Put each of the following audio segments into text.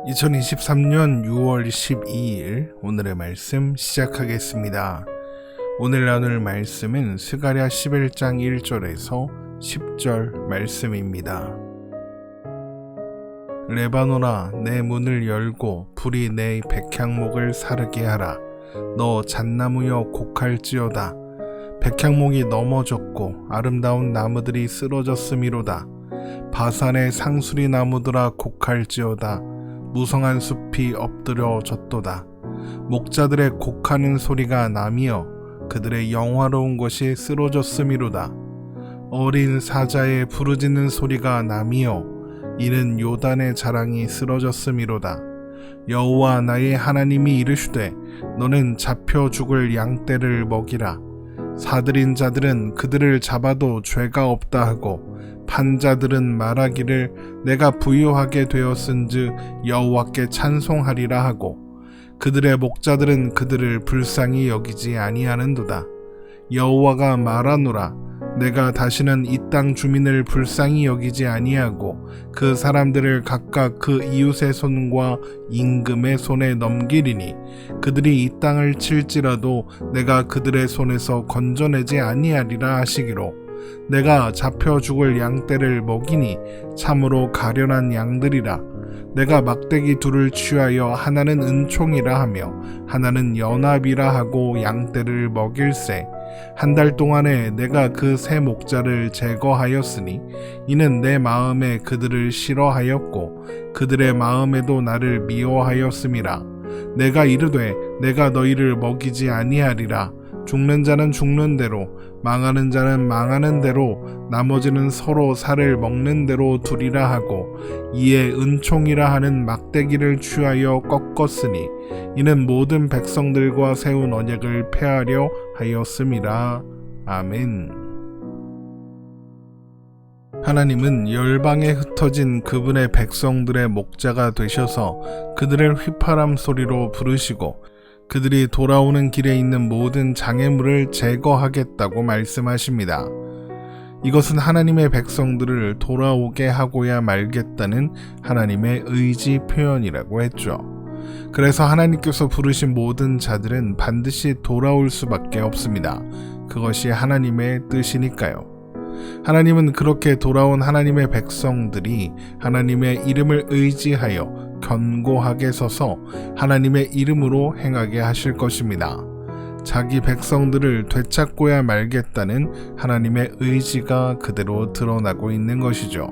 2023년 6월 12일 오늘의 말씀 시작하겠습니다. 오늘 나눌 말씀은 스가랴 11장 1절에서 10절 말씀입니다. 레바논아, 내 문을 열고 불이 내 백향목을 사르게 하라. 너 잣나무여 곡할지어다. 백향목이 넘어졌고 아름다운 나무들이 쓰러졌음이로다. 바산의 상수리 나무들아 곡할지어다. 무성한 숲이 엎드려졌도다. 목자들의 곡하는 소리가 나며 그들의 영화로운 것이 쓰러졌음이로다. 어린 사자의 부르짖는 소리가 나며 이는 요단의 자랑이 쓰러졌음이로다. 여호와 나의 하나님이 이르시되 너는 잡혀 죽을 양떼를 먹이라. 사들인 자들은 그들을 잡아도 죄가 없다 하고 판자들은 말하기를 내가 부유하게 되었은즉 여호와께 찬송하리라 하고 그들의 목자들은 그들을 불쌍히 여기지 아니하는도다. 여호와가 말하노라. 내가 다시는 이 땅 주민을 불쌍히 여기지 아니하고 그 사람들을 각각 그 이웃의 손과 임금의 손에 넘기리니 그들이 이 땅을 칠지라도 내가 그들의 손에서 건져내지 아니하리라 하시기로 내가 잡혀 죽을 양떼를 먹이니 참으로 가련한 양들이라. 내가 막대기 둘을 취하여 하나는 은총이라 하며 하나는 연합이라 하고 양떼를 먹일세. 한 달 동안에 내가 그 세 목자를 제거하였으니 이는 내 마음에 그들을 싫어하였고 그들의 마음에도 나를 미워하였음이라. 내가 이르되 내가 너희를 먹이지 아니하리라. 죽는 자는 죽는 대로 망하는 자는 망하는 대로 나머지는 서로 살을 먹는 대로 두리라 하고 이에 은총이라 하는 막대기를 취하여 꺾었으니 이는 모든 백성들과 세운 언약을 폐하려 하였음이라. 아멘. 하나님은 열방에 흩어진 그분의 백성들의 목자가 되셔서 그들을 휘파람 소리로 부르시고 그들이 돌아오는 길에 있는 모든 장애물을 제거하겠다고 말씀하십니다. 이것은 하나님의 백성들을 돌아오게 하고야 말겠다는 하나님의 의지 표현이라고 했죠. 그래서 하나님께서 부르신 모든 자들은 반드시 돌아올 수밖에 없습니다. 그것이 하나님의 뜻이니까요. 하나님은 그렇게 돌아온 하나님의 백성들이 하나님의 이름을 의지하여 견고하게 서서 하나님의 이름으로 행하게 하실 것입니다. 자기 백성들을 되찾고야 말겠다는 하나님의 의지가 그대로 드러나고 있는 것이죠.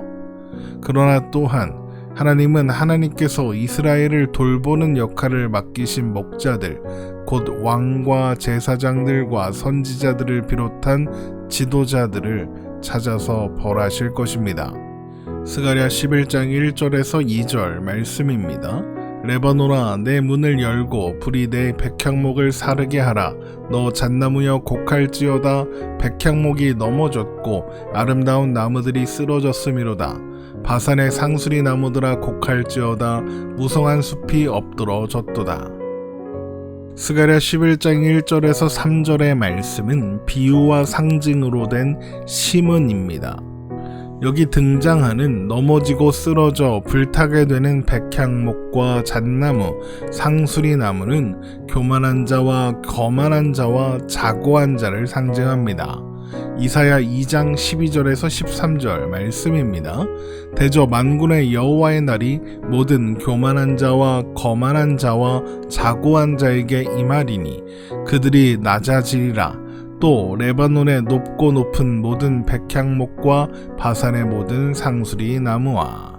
그러나 또한 하나님은 하나님께서 이스라엘을 돌보는 역할을 맡기신 목자들, 곧 왕과 제사장들과 선지자들을 비롯한 지도자들을 찾아서 벌하실 것입니다. 스가랴 11장 1절에서 2절 말씀입니다. 레바논아, 내 문을 열고 불이 내 백향목을 사르게 하라. 너 잣나무여 곡할지어다. 백향목이 넘어졌고 아름다운 나무들이 쓰러졌음이로다. 바산의 상수리 나무들아 곡할지어다. 무성한 숲이 엎드러졌도다. 스가랴 11장 1절에서 3절의 말씀은 비유와 상징으로 된 시문입니다. 여기 등장하는 넘어지고 쓰러져 불타게 되는 백향목과 잣나무, 상수리 나무는 교만한 자와 거만한 자와 자고한 자를 상징합니다. 이사야 2장 12절에서 13절 말씀입니다. 대저 만군의 여호와의 날이 모든 교만한 자와 거만한 자와 자고한 자에게 임하리니 그들이 낮아지리라. 또 레바논의 높고 높은 모든 백향목과 바산의 모든 상수리 나무와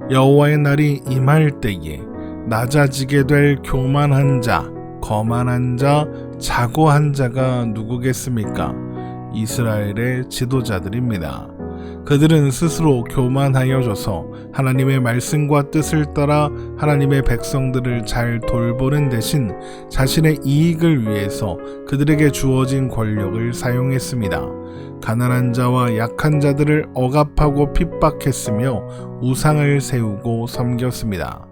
여호와의 날이 임할 때에 낮아지게 될 교만한 자, 거만한 자, 자고한 자가 누구겠습니까? 이스라엘의 지도자들입니다. 그들은 스스로 교만하여져서 하나님의 말씀과 뜻을 따라 하나님의 백성들을 잘 돌보는 대신 자신의 이익을 위해서 그들에게 주어진 권력을 사용했습니다. 가난한 자와 약한 자들을 억압하고 핍박했으며 우상을 세우고 섬겼습니다.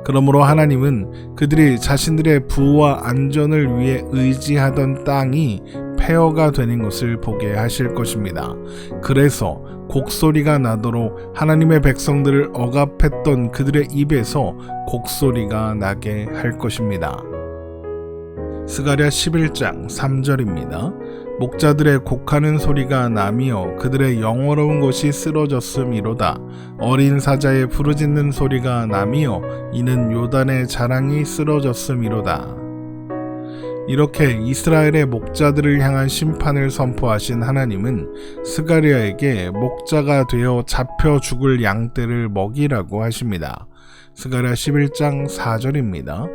그러므로 하나님은 그들이 자신들의 부와 안전을 위해 의지하던 땅이 폐허가 되는 것을 보게 하실 것입니다. 그래서 곡소리가 나도록 하나님의 백성들을 억압했던 그들의 입에서 곡소리가 나게 할 것입니다. 스가랴 11장 3절입니다. 목자들의 곡하는 소리가 나며 그들의 영어로운 것이 쓰러졌음이로다. 어린 사자의 부르짖는 소리가 나며 이는 요단의 자랑이 쓰러졌음이로다. 이렇게 이스라엘의 목자들을 향한 심판을 선포하신 하나님은 스가랴에게 목자가 되어 잡혀 죽을 양떼를 먹이라고 하십니다. 스가랴 11장 4절입니다.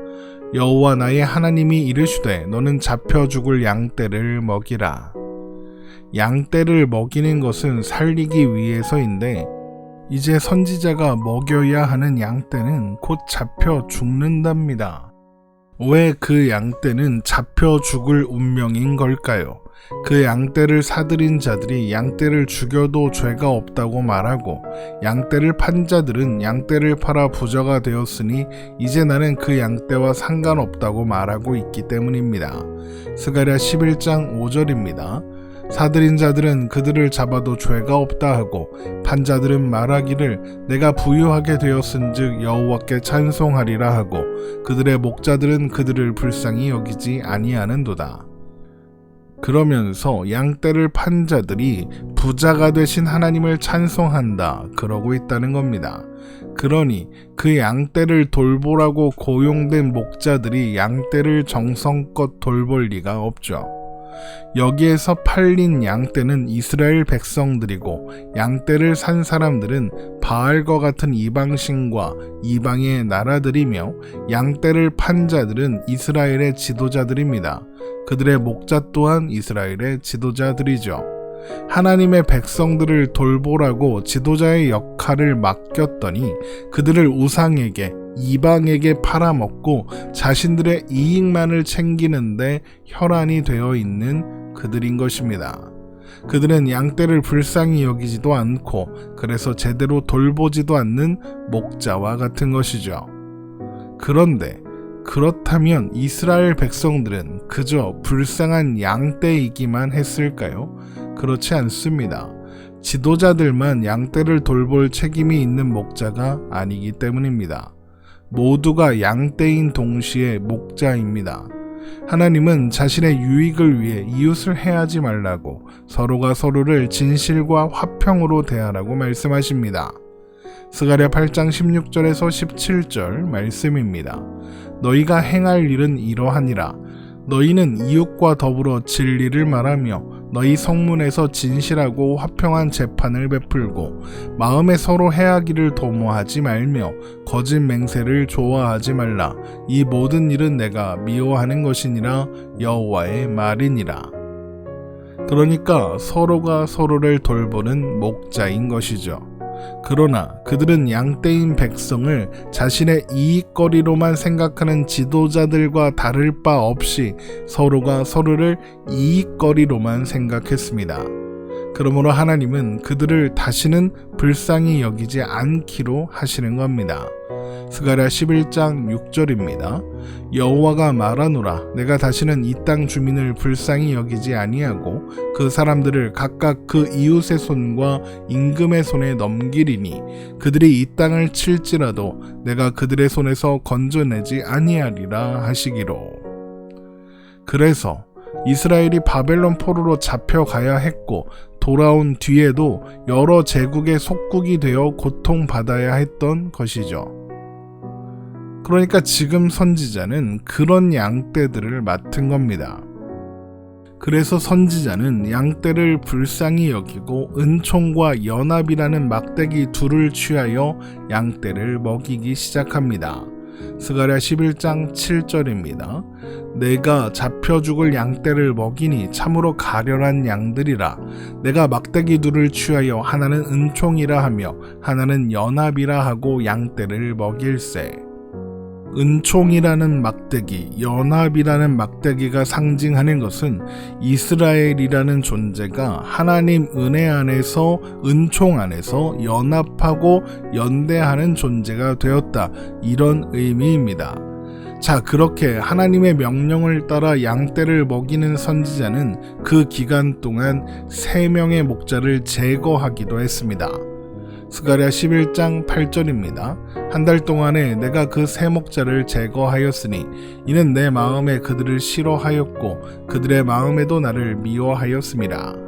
여호와 나의 하나님이 이르시되 너는 잡혀 죽을 양떼를 먹이라. 양떼를 먹이는 것은 살리기 위해서인데 이제 선지자가 먹여야 하는 양떼는 곧 잡혀 죽는답니다. 왜 그 양떼는 잡혀 죽을 운명인 걸까요? 그 양떼를 사들인 자들이 양떼를 죽여도 죄가 없다고 말하고 양떼를 판 자들은 양떼를 팔아 부자가 되었으니 이제 나는 그 양떼와 상관없다고 말하고 있기 때문입니다. 스가랴 11장 5절입니다. 사들인 자들은 그들을 잡아도 죄가 없다 하고 판 자들은 말하기를 내가 부유하게 되었은즉 여호와께 찬송하리라 하고 그들의 목자들은 그들을 불쌍히 여기지 아니하는도다. 그러면서 양떼를 판 자들이 부자가 되신 하나님을 찬송한다 그러고 있다는 겁니다. 그러니 그 양떼를 돌보라고 고용된 목자들이 양떼를 정성껏 돌볼 리가 없죠. 여기에서 팔린 양떼는 이스라엘 백성들이고 양떼를 산 사람들은 바알과 같은 이방신과 이방의 나라들이며 양떼를 판 자들은 이스라엘의 지도자들입니다. 그들의 목자 또한 이스라엘의 지도자들이죠. 하나님의 백성들을 돌보라고 지도자의 역할을 맡겼더니 그들을 우상에게 이방에게 팔아먹고 자신들의 이익만을 챙기는데 혈안이 되어 있는 그들인 것입니다. 그들은 양떼를 불쌍히 여기지도 않고 그래서 제대로 돌보지도 않는 목자와 같은 것이죠. 그런데 그렇다면 이스라엘 백성들은 그저 불쌍한 양떼이기만 했을까요? 그렇지 않습니다. 지도자들만 양떼를 돌볼 책임이 있는 목자가 아니기 때문입니다. 모두가 양떼인 동시에 목자입니다. 하나님은 자신의 유익을 위해 이웃을 해하지 말라고 서로가 서로를 진실과 화평으로 대하라고 말씀하십니다. 스가랴 8장 16절에서 17절 말씀입니다. 너희가 행할 일은 이러하니라. 너희는 이웃과 더불어 진리를 말하며 너희 성문에서 진실하고 화평한 재판을 베풀고 마음에 서로 해하기를 도모하지 말며 거짓 맹세를 좋아하지 말라. 이 모든 일은 내가 미워하는 것이니라 여호와의 말이니라. 그러니까 서로가 서로를 돌보는 목자인 것이죠. 그러나 그들은 양떼인 백성을 자신의 이익거리로만 생각하는 지도자들과 다를 바 없이 서로가 서로를 이익거리로만 생각했습니다. 그러므로 하나님은 그들을 다시는 불쌍히 여기지 않기로 하시는 겁니다. 스가랴 11장 6절입니다. 여호와가 말하노라. 내가 다시는 이 땅 주민을 불쌍히 여기지 아니하고 그 사람들을 각각 그 이웃의 손과 임금의 손에 넘기리니 그들이 이 땅을 칠지라도 내가 그들의 손에서 건져내지 아니하리라 하시기로. 그래서 이스라엘이 바벨론 포로로 잡혀가야 했고 돌아온 뒤에도 여러 제국의 속국이 되어 고통받아야 했던 것이죠. 그러니까 지금 선지자는 그런 양떼들을 맡은 겁니다. 그래서 선지자는 양떼를 불쌍히 여기고 은총과 연합이라는 막대기 둘을 취하여 양떼를 먹이기 시작합니다. 스가랴 11장 7절입니다. 내가 잡혀 죽을 양떼를 먹이니 참으로 가련한 양들이라. 내가 막대기 둘을 취하여 하나는 은총이라 하며 하나는 연합이라 하고 양떼를 먹일세. 은총이라는 막대기, 연합이라는 막대기가 상징하는 것은 이스라엘이라는 존재가 하나님 은혜 안에서 은총 안에서 연합하고 연대하는 존재가 되었다. 이런 의미입니다. 자, 그렇게 하나님의 명령을 따라 양떼를 먹이는 선지자는 그 기간 동안 3명의 목자를 제거하기도 했습니다. 스가랴 11장 8절입니다. 한 달 동안에 내가 그 새 목자를 제거하였으니 이는 내 마음에 그들을 싫어하였고 그들의 마음에도 나를 미워하였음이라.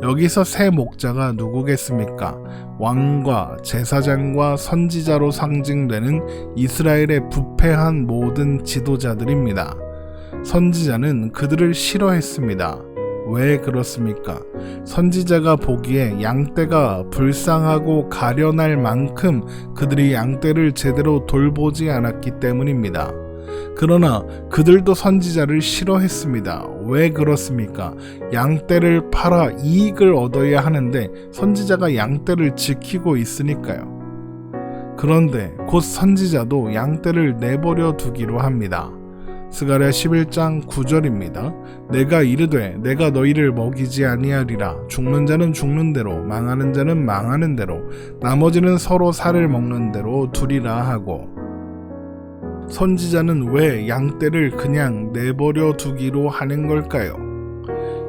여기서 새 목자가 누구겠습니까? 왕과 제사장과 선지자로 상징되는 이스라엘의 부패한 모든 지도자들입니다. 선지자는 그들을 싫어했습니다. 왜 그렇습니까? 선지자가 보기에 양떼가 불쌍하고 가련할 만큼 그들이 양떼를 제대로 돌보지 않았기 때문입니다. 그러나 그들도 선지자를 싫어했습니다. 왜 그렇습니까? 양떼를 팔아 이익을 얻어야 하는데 선지자가 양떼를 지키고 있으니까요. 그런데 곧 선지자도 양떼를 내버려 두기로 합니다. 스가랴 11장 9절입니다. 내가 이르되 내가 너희를 먹이지 아니하리라. 죽는 자는 죽는 대로 망하는 자는 망하는 대로 나머지는 서로 살을 먹는 대로 두리라 하고. 선지자는 왜 양떼를 그냥 내버려 두기로 하는 걸까요?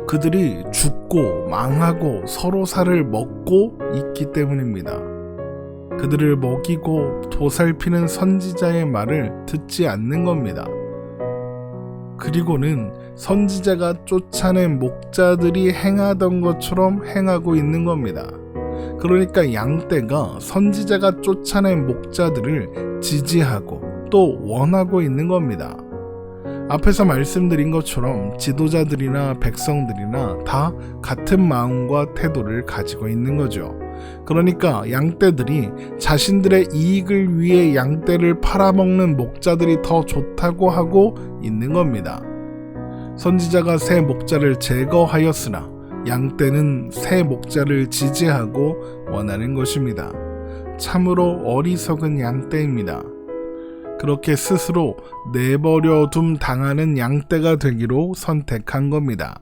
그들이 죽고 망하고 서로 살을 먹고 있기 때문입니다. 그들을 먹이고 보살피는 선지자의 말을 듣지 않는 겁니다. 그리고는 선지자가 쫓아낸 목자들이 행하던 것처럼 행하고 있는 겁니다. 그러니까 양떼가 선지자가 쫓아낸 목자들을 지지하고 또 원하고 있는 겁니다. 앞에서 말씀드린 것처럼 지도자들이나 백성들이나 다 같은 마음과 태도를 가지고 있는 거죠. 그러니까 양떼들이 자신들의 이익을 위해 양떼를 팔아먹는 목자들이 더 좋다고 하고 있는 겁니다. 선지자가 새 목자를 제거하였으나 양떼는 새 목자를 지지하고 원하는 것입니다. 참으로 어리석은 양떼입니다. 그렇게 스스로 내버려 둠 당하는 양떼가 되기로 선택한 겁니다.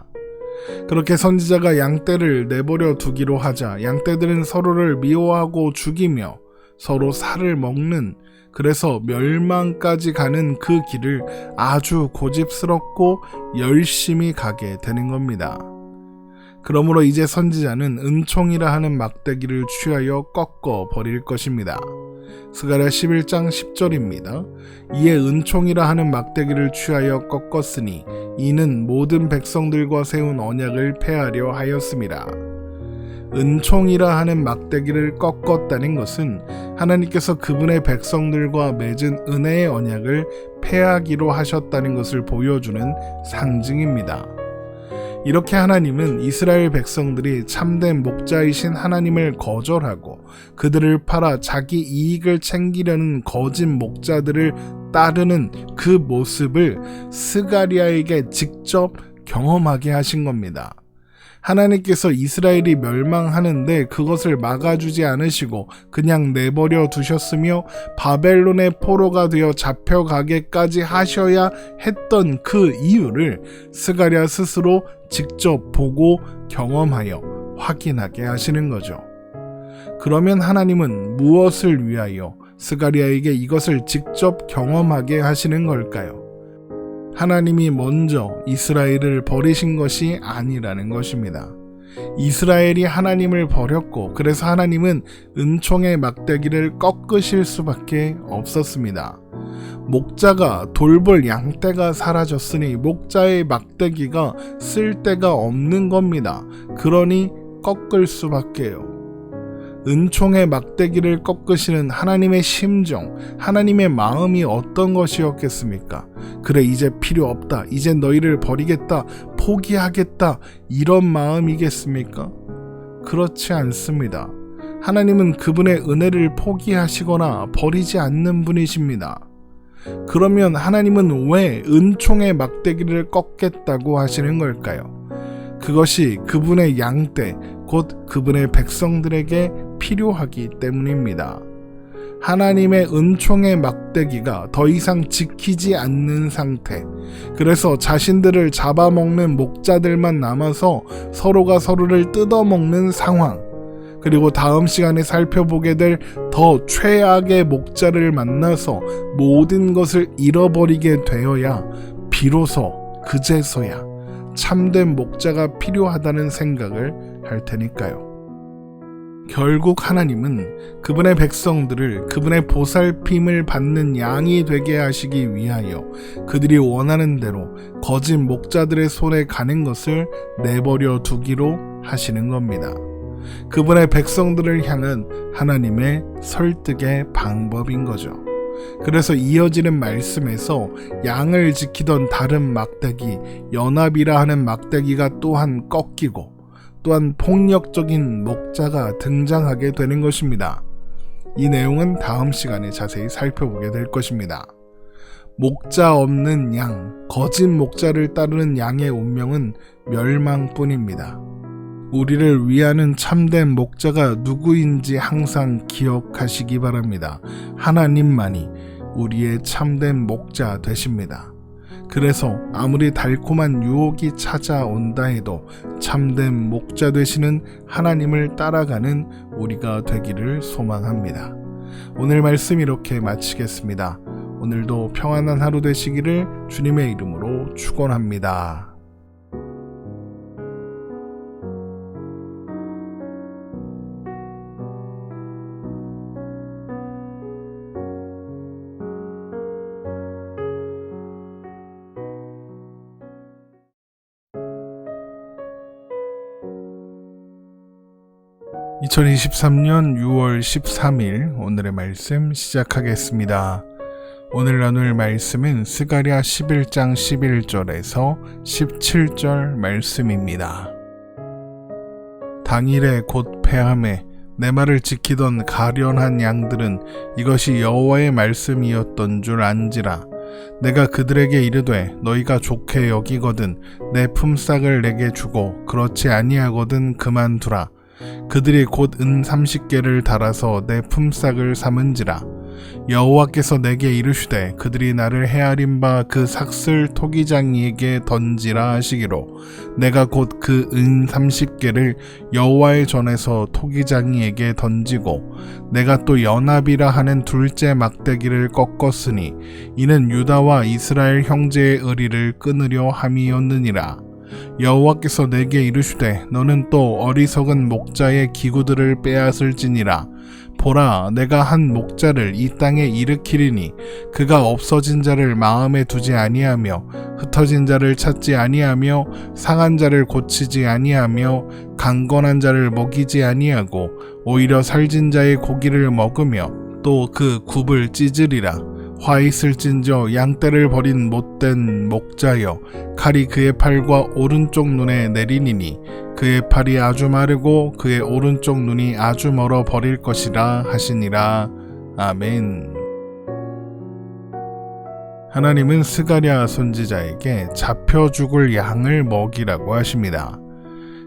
그렇게 선지자가 양떼를 내버려 두기로 하자 양떼들은 서로를 미워하고 죽이며 서로 살을 먹는, 그래서 멸망까지 가는 그 길을 아주 고집스럽고 열심히 가게 되는 겁니다. 그러므로 이제 선지자는 은총이라 하는 막대기를 취하여 꺾어 버릴 것입니다. 스가랴 11장 10절입니다. 이에 은총이라 하는 막대기를 취하여 꺾었으니 이는 모든 백성들과 세운 언약을 폐하려 하였음이라. 은총이라 하는 막대기를 꺾었다는 것은 하나님께서 그분의 백성들과 맺은 은혜의 언약을 폐하기로 하셨다는 것을 보여주는 상징입니다. 이렇게 하나님은 이스라엘 백성들이 참된 목자이신 하나님을 거절하고 그들을 팔아 자기 이익을 챙기려는 거짓 목자들을 따르는 그 모습을 스가랴에게 직접 경험하게 하신 겁니다. 하나님께서 이스라엘이 멸망하는데 그것을 막아주지 않으시고 그냥 내버려 두셨으며 바벨론의 포로가 되어 잡혀가게까지 하셔야 했던 그 이유를 스가랴 스스로 직접 보고 경험하여 확인하게 하시는 거죠. 그러면 하나님은 무엇을 위하여 스가랴에게 이것을 직접 경험하게 하시는 걸까요? 하나님이 먼저 이스라엘을 버리신 것이 아니라는 것입니다. 이스라엘이 하나님을 버렸고 그래서 하나님은 은총의 막대기를 꺾으실 수밖에 없었습니다. 목자가 돌볼 양떼가 사라졌으니 목자의 막대기가 쓸 데가 없는 겁니다. 그러니 꺾을 수밖에요. 은총의 막대기를 꺾으시는 하나님의 심정, 하나님의 마음이 어떤 것이었겠습니까? 그래, 이제 필요 없다, 이제 너희를 버리겠다, 포기하겠다, 이런 마음이겠습니까? 그렇지 않습니다. 하나님은 그분의 은혜를 포기하시거나 버리지 않는 분이십니다. 그러면 하나님은 왜 은총의 막대기를 꺾겠다고 하시는 걸까요? 그것이 그분의 양떼, 곧 그분의 백성들에게 필요하기 때문입니다. 하나님의 은총의 막대기가 더 이상 지키지 않는 상태, 그래서 자신들을 잡아먹는 목자들만 남아서 서로가 서로를 뜯어먹는 상황, 그리고 다음 시간에 살펴보게 될 더 최악의 목자를 만나서 모든 것을 잃어버리게 되어야 비로소 그제서야 참된 목자가 필요하다는 생각을 할 테니까요. 결국 하나님은 그분의 백성들을 그분의 보살핌을 받는 양이 되게 하시기 위하여 그들이 원하는 대로 거짓 목자들의 손에 가는 것을 내버려 두기로 하시는 겁니다. 그분의 백성들을 향한 하나님의 설득의 방법인 거죠. 그래서 이어지는 말씀에서 양을 지키던 다른 막대기, 연합이라 하는 막대기가 또한 꺾이고 또한 폭력적인 목자가 등장하게 되는 것입니다. 이 내용은 다음 시간에 자세히 살펴보게 될 것입니다. 목자 없는 양, 거짓 목자를 따르는 양의 운명은 멸망뿐입니다. 우리를 위하는 참된 목자가 누구인지 항상 기억하시기 바랍니다. 하나님만이 우리의 참된 목자 되십니다. 그래서 아무리 달콤한 유혹이 찾아온다 해도 참된 목자 되시는 하나님을 따라가는 우리가 되기를 소망합니다. 오늘 말씀 이렇게 마치겠습니다. 오늘도 평안한 하루 되시기를 주님의 이름으로 축원합니다. 2023년 6월 13일 오늘의 말씀 시작하겠습니다. 오늘 나눌 말씀은 스가랴 11장 11절에서 17절 말씀입니다. 당일에 곧 패함에 내 말을 지키던 가련한 양들은 이것이 여호와의 말씀이었던 줄 안지라. 내가 그들에게 이르되 너희가 좋게 여기거든 내 품삯을 내게 주고 그렇지 아니하거든 그만두라. 그들이 곧 은 30개를 달아서 내 품삯을 삼은지라. 여호와께서 내게 이르시되 그들이 나를 헤아린 바 그 삭슬 토기장이에게 던지라 하시기로 내가 곧 그 은 30개를 여호와의 전에서 토기장이에게 던지고 내가 또 연합이라 하는 둘째 막대기를 꺾었으니 이는 유다와 이스라엘 형제의 의리를 끊으려 함이었느니라. 여호와께서 내게 이르시되 너는 또 어리석은 목자의 기구들을 빼앗을지니라. 보라, 내가 한 목자를 이 땅에 일으키리니 그가 없어진 자를 마음에 두지 아니하며 흩어진 자를 찾지 아니하며 상한 자를 고치지 아니하며 강건한 자를 먹이지 아니하고 오히려 살진 자의 고기를 먹으며 또 그 굽을 찢으리라. 화 있을진저 양떼를 버린 못된 목자여 칼이 그의 팔과 오른쪽 눈에 내리니니 그의 팔이 아주 마르고 그의 오른쪽 눈이 아주 멀어 버릴 것이라 하시니라. 아멘. 하나님은 스가랴 선지자에게 잡혀 죽을 양을 먹이라고 하십니다.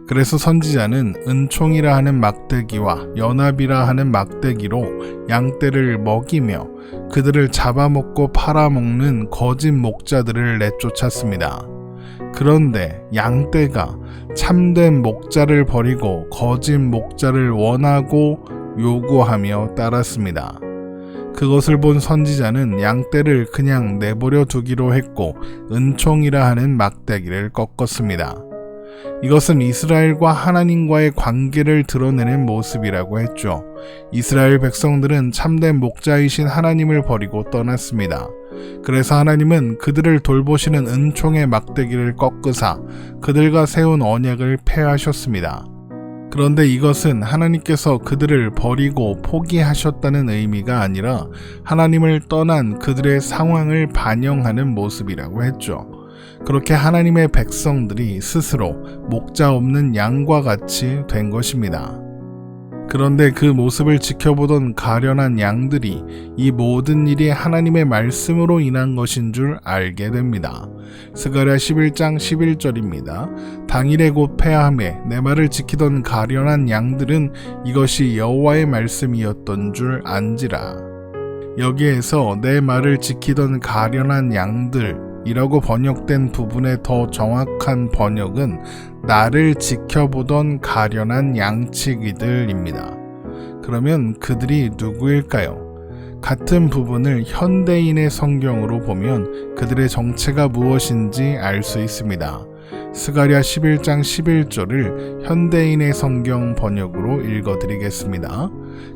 그래서 선지자는 은총이라 하는 막대기와 연합이라 하는 막대기로 양떼를 먹이며 그들을 잡아먹고 팔아먹는 거짓 목자들을 내쫓았습니다. 그런데 양떼가 참된 목자를 버리고 거짓 목자를 원하고 요구하며 따랐습니다. 그것을 본 선지자는 양떼를 그냥 내버려 두기로 했고 은총이라 하는 막대기를 꺾었습니다. 이것은 이스라엘과 하나님과의 관계를 드러내는 모습이라고 했죠. 이스라엘 백성들은 참된 목자이신 하나님을 버리고 떠났습니다. 그래서 하나님은 그들을 돌보시는 은총의 막대기를 꺾으사 그들과 세운 언약을 폐하셨습니다. 그런데 이것은 하나님께서 그들을 버리고 포기하셨다는 의미가 아니라 하나님을 떠난 그들의 상황을 반영하는 모습이라고 했죠. 그렇게 하나님의 백성들이 스스로 목자 없는 양과 같이 된 것입니다. 그런데 그 모습을 지켜보던 가련한 양들이 이 모든 일이 하나님의 말씀으로 인한 것인 줄 알게 됩니다. 스가랴 11장 11절입니다. 당일에 곧 패함에 내 말을 지키던 가련한 양들은 이것이 여호와의 말씀이었던 줄 안지라. 여기에서 내 말을 지키던 가련한 양들 이라고 번역된 부분의 더 정확한 번역은 나를 지켜보던 가련한 양치기들입니다. 그러면 그들이 누구일까요? 같은 부분을 현대인의 성경으로 보면 그들의 정체가 무엇인지 알 수 있습니다. 스가랴 11장 11절을 현대인의 성경 번역으로 읽어드리겠습니다.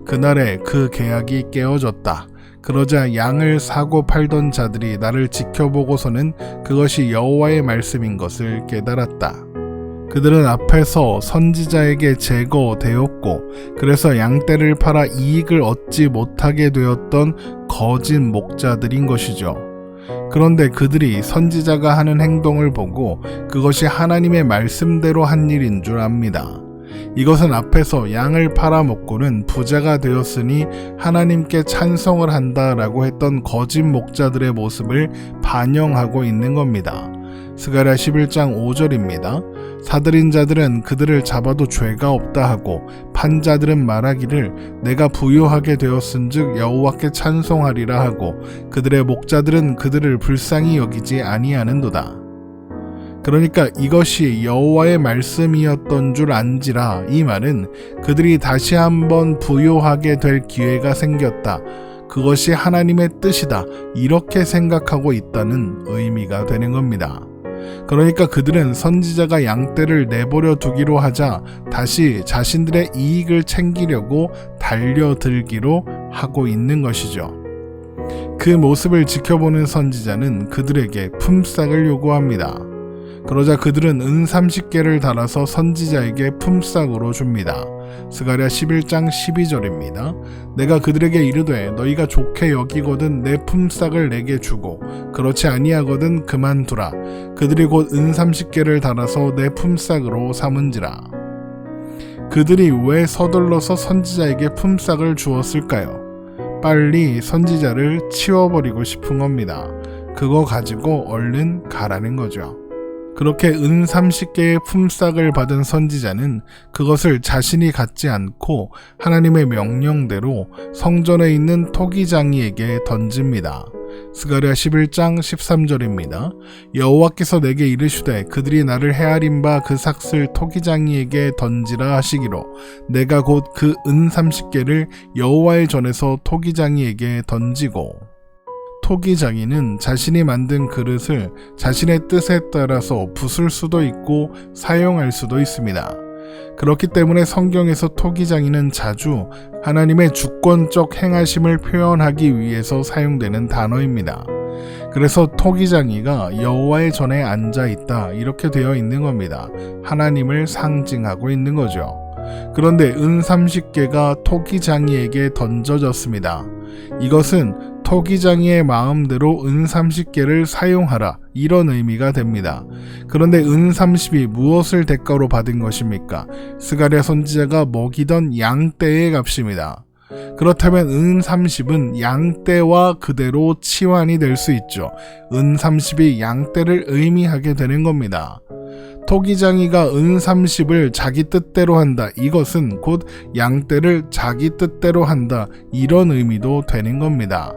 그날에 그 계약이 깨어졌다. 그러자 양을 사고 팔던 자들이 나를 지켜보고서는 그것이 여호와의 말씀인 것을 깨달았다. 그들은 앞에서 선지자에게 제거되었고 그래서 양떼를 팔아 이익을 얻지 못하게 되었던 거짓 목자들인 것이죠. 그런데 그들이 선지자가 하는 행동을 보고 그것이 하나님의 말씀대로 한 일인 줄 압니다. 이것은 앞에서 양을 팔아먹고는 부자가 되었으니 하나님께 찬송을 한다라고 했던 거짓 목자들의 모습을 반영하고 있는 겁니다. 스가랴 11장 5절입니다. 사들인 자들은 그들을 잡아도 죄가 없다 하고 판 자들은 말하기를 내가 부유하게 되었은즉 여호와께 찬송하리라 하고 그들의 목자들은 그들을 불쌍히 여기지 아니하는도다. 그러니까 이것이 여호와의 말씀이었던 줄 안지라. 이 말은 그들이 다시 한번 부유하게 될 기회가 생겼다. 그것이 하나님의 뜻이다. 이렇게 생각하고 있다는 의미가 되는 겁니다. 그러니까 그들은 선지자가 양떼를 내버려 두기로 하자 다시 자신들의 이익을 챙기려고 달려들기로 하고 있는 것이죠. 그 모습을 지켜보는 선지자는 그들에게 품삯을 요구합니다. 그러자 그들은 은 30개를 달아서 선지자에게 품삯으로 줍니다. 스가랴 11장 12절입니다. 내가 그들에게 이르되 너희가 좋게 여기거든 내 품삯을 내게 주고 그렇지 아니하거든 그만두라. 그들이 곧 은 30개를 달아서 내 품삯으로 삼은지라. 그들이 왜 서둘러서 선지자에게 품삯을 주었을까요? 빨리 선지자를 치워버리고 싶은 겁니다. 그거 가지고 얼른 가라는 거죠. 그렇게 은 30개의 품삯을 받은 선지자는 그것을 자신이 갖지 않고 하나님의 명령대로 성전에 있는 토기장이에게 던집니다. 스가랴 11장 13절입니다. 여호와께서 내게 이르시되 그들이 나를 헤아린 바 그 삭슬 토기장이에게 던지라 하시기로 내가 곧 그 은 30개를 여호와의 전에서 토기장이에게 던지고. 토기장이는 자신이 만든 그릇을 자신의 뜻에 따라서 부술 수도 있고 사용할 수도 있습니다. 그렇기 때문에 성경에서 토기장이는 자주 하나님의 주권적 행하심을 표현하기 위해서 사용되는 단어입니다. 그래서 토기장이가 여호와의 전에 앉아 있다 이렇게 되어 있는 겁니다. 하나님을 상징하고 있는 거죠. 그런데 은 30개가 토기장이에게 던져졌습니다. 이것은 토기장이의 마음대로 은 30개를 사용하라 이런 의미가 됩니다. 그런데 은 30이 무엇을 대가로 받은 것입니까? 스가랴 선지자가 먹이던 양떼의 값입니다. 그렇다면 은 30은 양떼와 그대로 치환이 될 수 있죠. 은 30이 양떼를 의미하게 되는 겁니다. 토기장이가 은 30을 자기 뜻대로 한다. 이것은 곧 양떼를 자기 뜻대로 한다. 이런 의미도 되는 겁니다.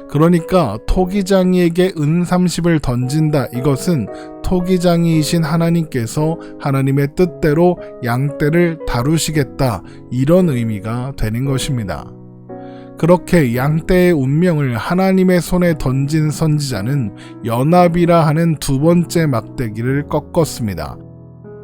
그러니까 토기장이에게 은 30을 던진다. 이것은 토기장이이신 하나님께서 하나님의 뜻대로 양떼를 다루시겠다. 이런 의미가 되는 것입니다. 그렇게 양떼의 운명을 하나님의 손에 던진 선지자는 연합이라 하는 두 번째 막대기를 꺾었습니다.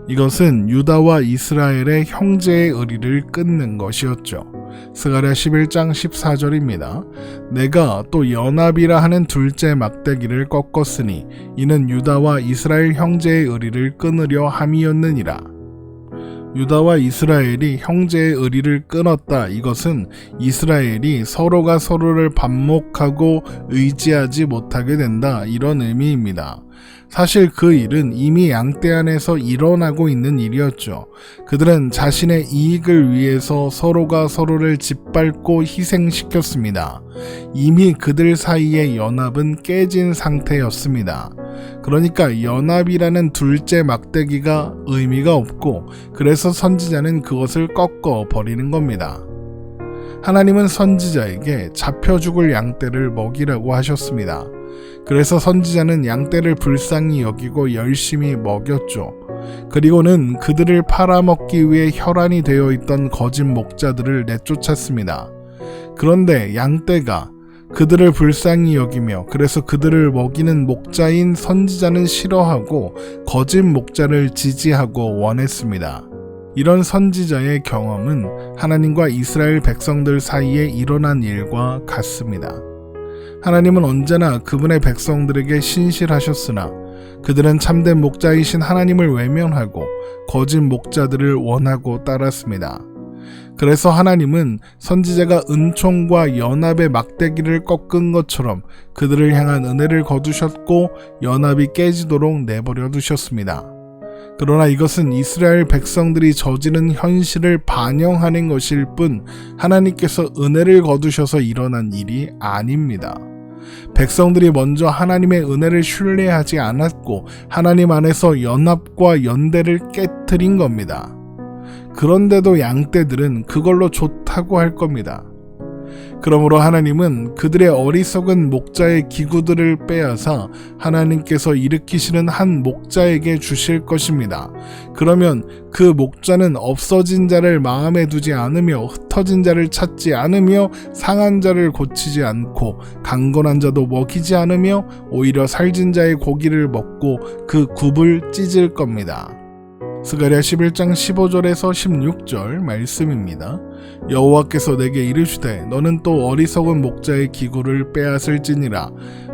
이것은 유다와 이스라엘의 형제의 의리를 끊는 것이었죠. 스가랴 11장 14절입니다. 내가 또 연합이라 하는 둘째 막대기를 꺾었으니 이는 유다와 이스라엘 형제의 의리를 끊으려 함이었느니라. 유다와 이스라엘이 형제의 의리를 끊었다. 이것은 이스라엘이 서로가 서로를 반목하고 의지하지 못하게 된다. 이런 의미입니다. 사실 그 일은 이미 양떼 안에서 일어나고 있는 일이었죠. 그들은 자신의 이익을 위해서 서로가 서로를 짓밟고 희생시켰습니다. 이미 그들 사이의 연합은 깨진 상태였습니다. 그러니까 연합이라는 둘째 막대기가 의미가 없고 그래서 선지자는 그것을 꺾어 버리는 겁니다. 하나님은 선지자에게 잡혀 죽을 양떼를 먹이라고 하셨습니다. 그래서 선지자는 양떼를 불쌍히 여기고 열심히 먹였죠. 그리고는 그들을 팔아먹기 위해 혈안이 되어 있던 거짓 목자들을 내쫓았습니다. 그런데 양떼가 그들을 불쌍히 여기며 그래서 그들을 먹이는 목자인 선지자는 싫어하고 거짓 목자를 지지하고 원했습니다. 이런 선지자의 경험은 하나님과 이스라엘 백성들 사이에 일어난 일과 같습니다. 하나님은 언제나 그분의 백성들에게 신실하셨으나 그들은 참된 목자이신 하나님을 외면하고 거짓 목자들을 원하고 따랐습니다. 그래서 하나님은 선지자가 은총과 연합의 막대기를 꺾은 것처럼 그들을 향한 은혜를 거두셨고 연합이 깨지도록 내버려 두셨습니다. 그러나 이것은 이스라엘 백성들이 저지른 현실을 반영하는 것일 뿐 하나님께서 은혜를 거두셔서 일어난 일이 아닙니다. 백성들이 먼저 하나님의 은혜를 신뢰하지 않았고 하나님 안에서 연합과 연대를 깨트린 겁니다. 그런데도 양떼들은 그걸로 좋다고 할 겁니다. 그러므로 하나님은 그들의 어리석은 목자의 기구들을 빼앗아 하나님께서 일으키시는 한 목자에게 주실 것입니다. 그러면 그 목자는 없어진 자를 마음에 두지 않으며 흩어진 자를 찾지 않으며 상한 자를 고치지 않고 강건한 자도 먹이지 않으며 오히려 살진 자의 고기를 먹고 그 굽을 찢을 겁니다. 스가랴 11장 15절에서 16절 말씀입니다. 여호와께서 내게 이르시되 너는 또 어리석은 목자의 기구를 빼앗을지니라.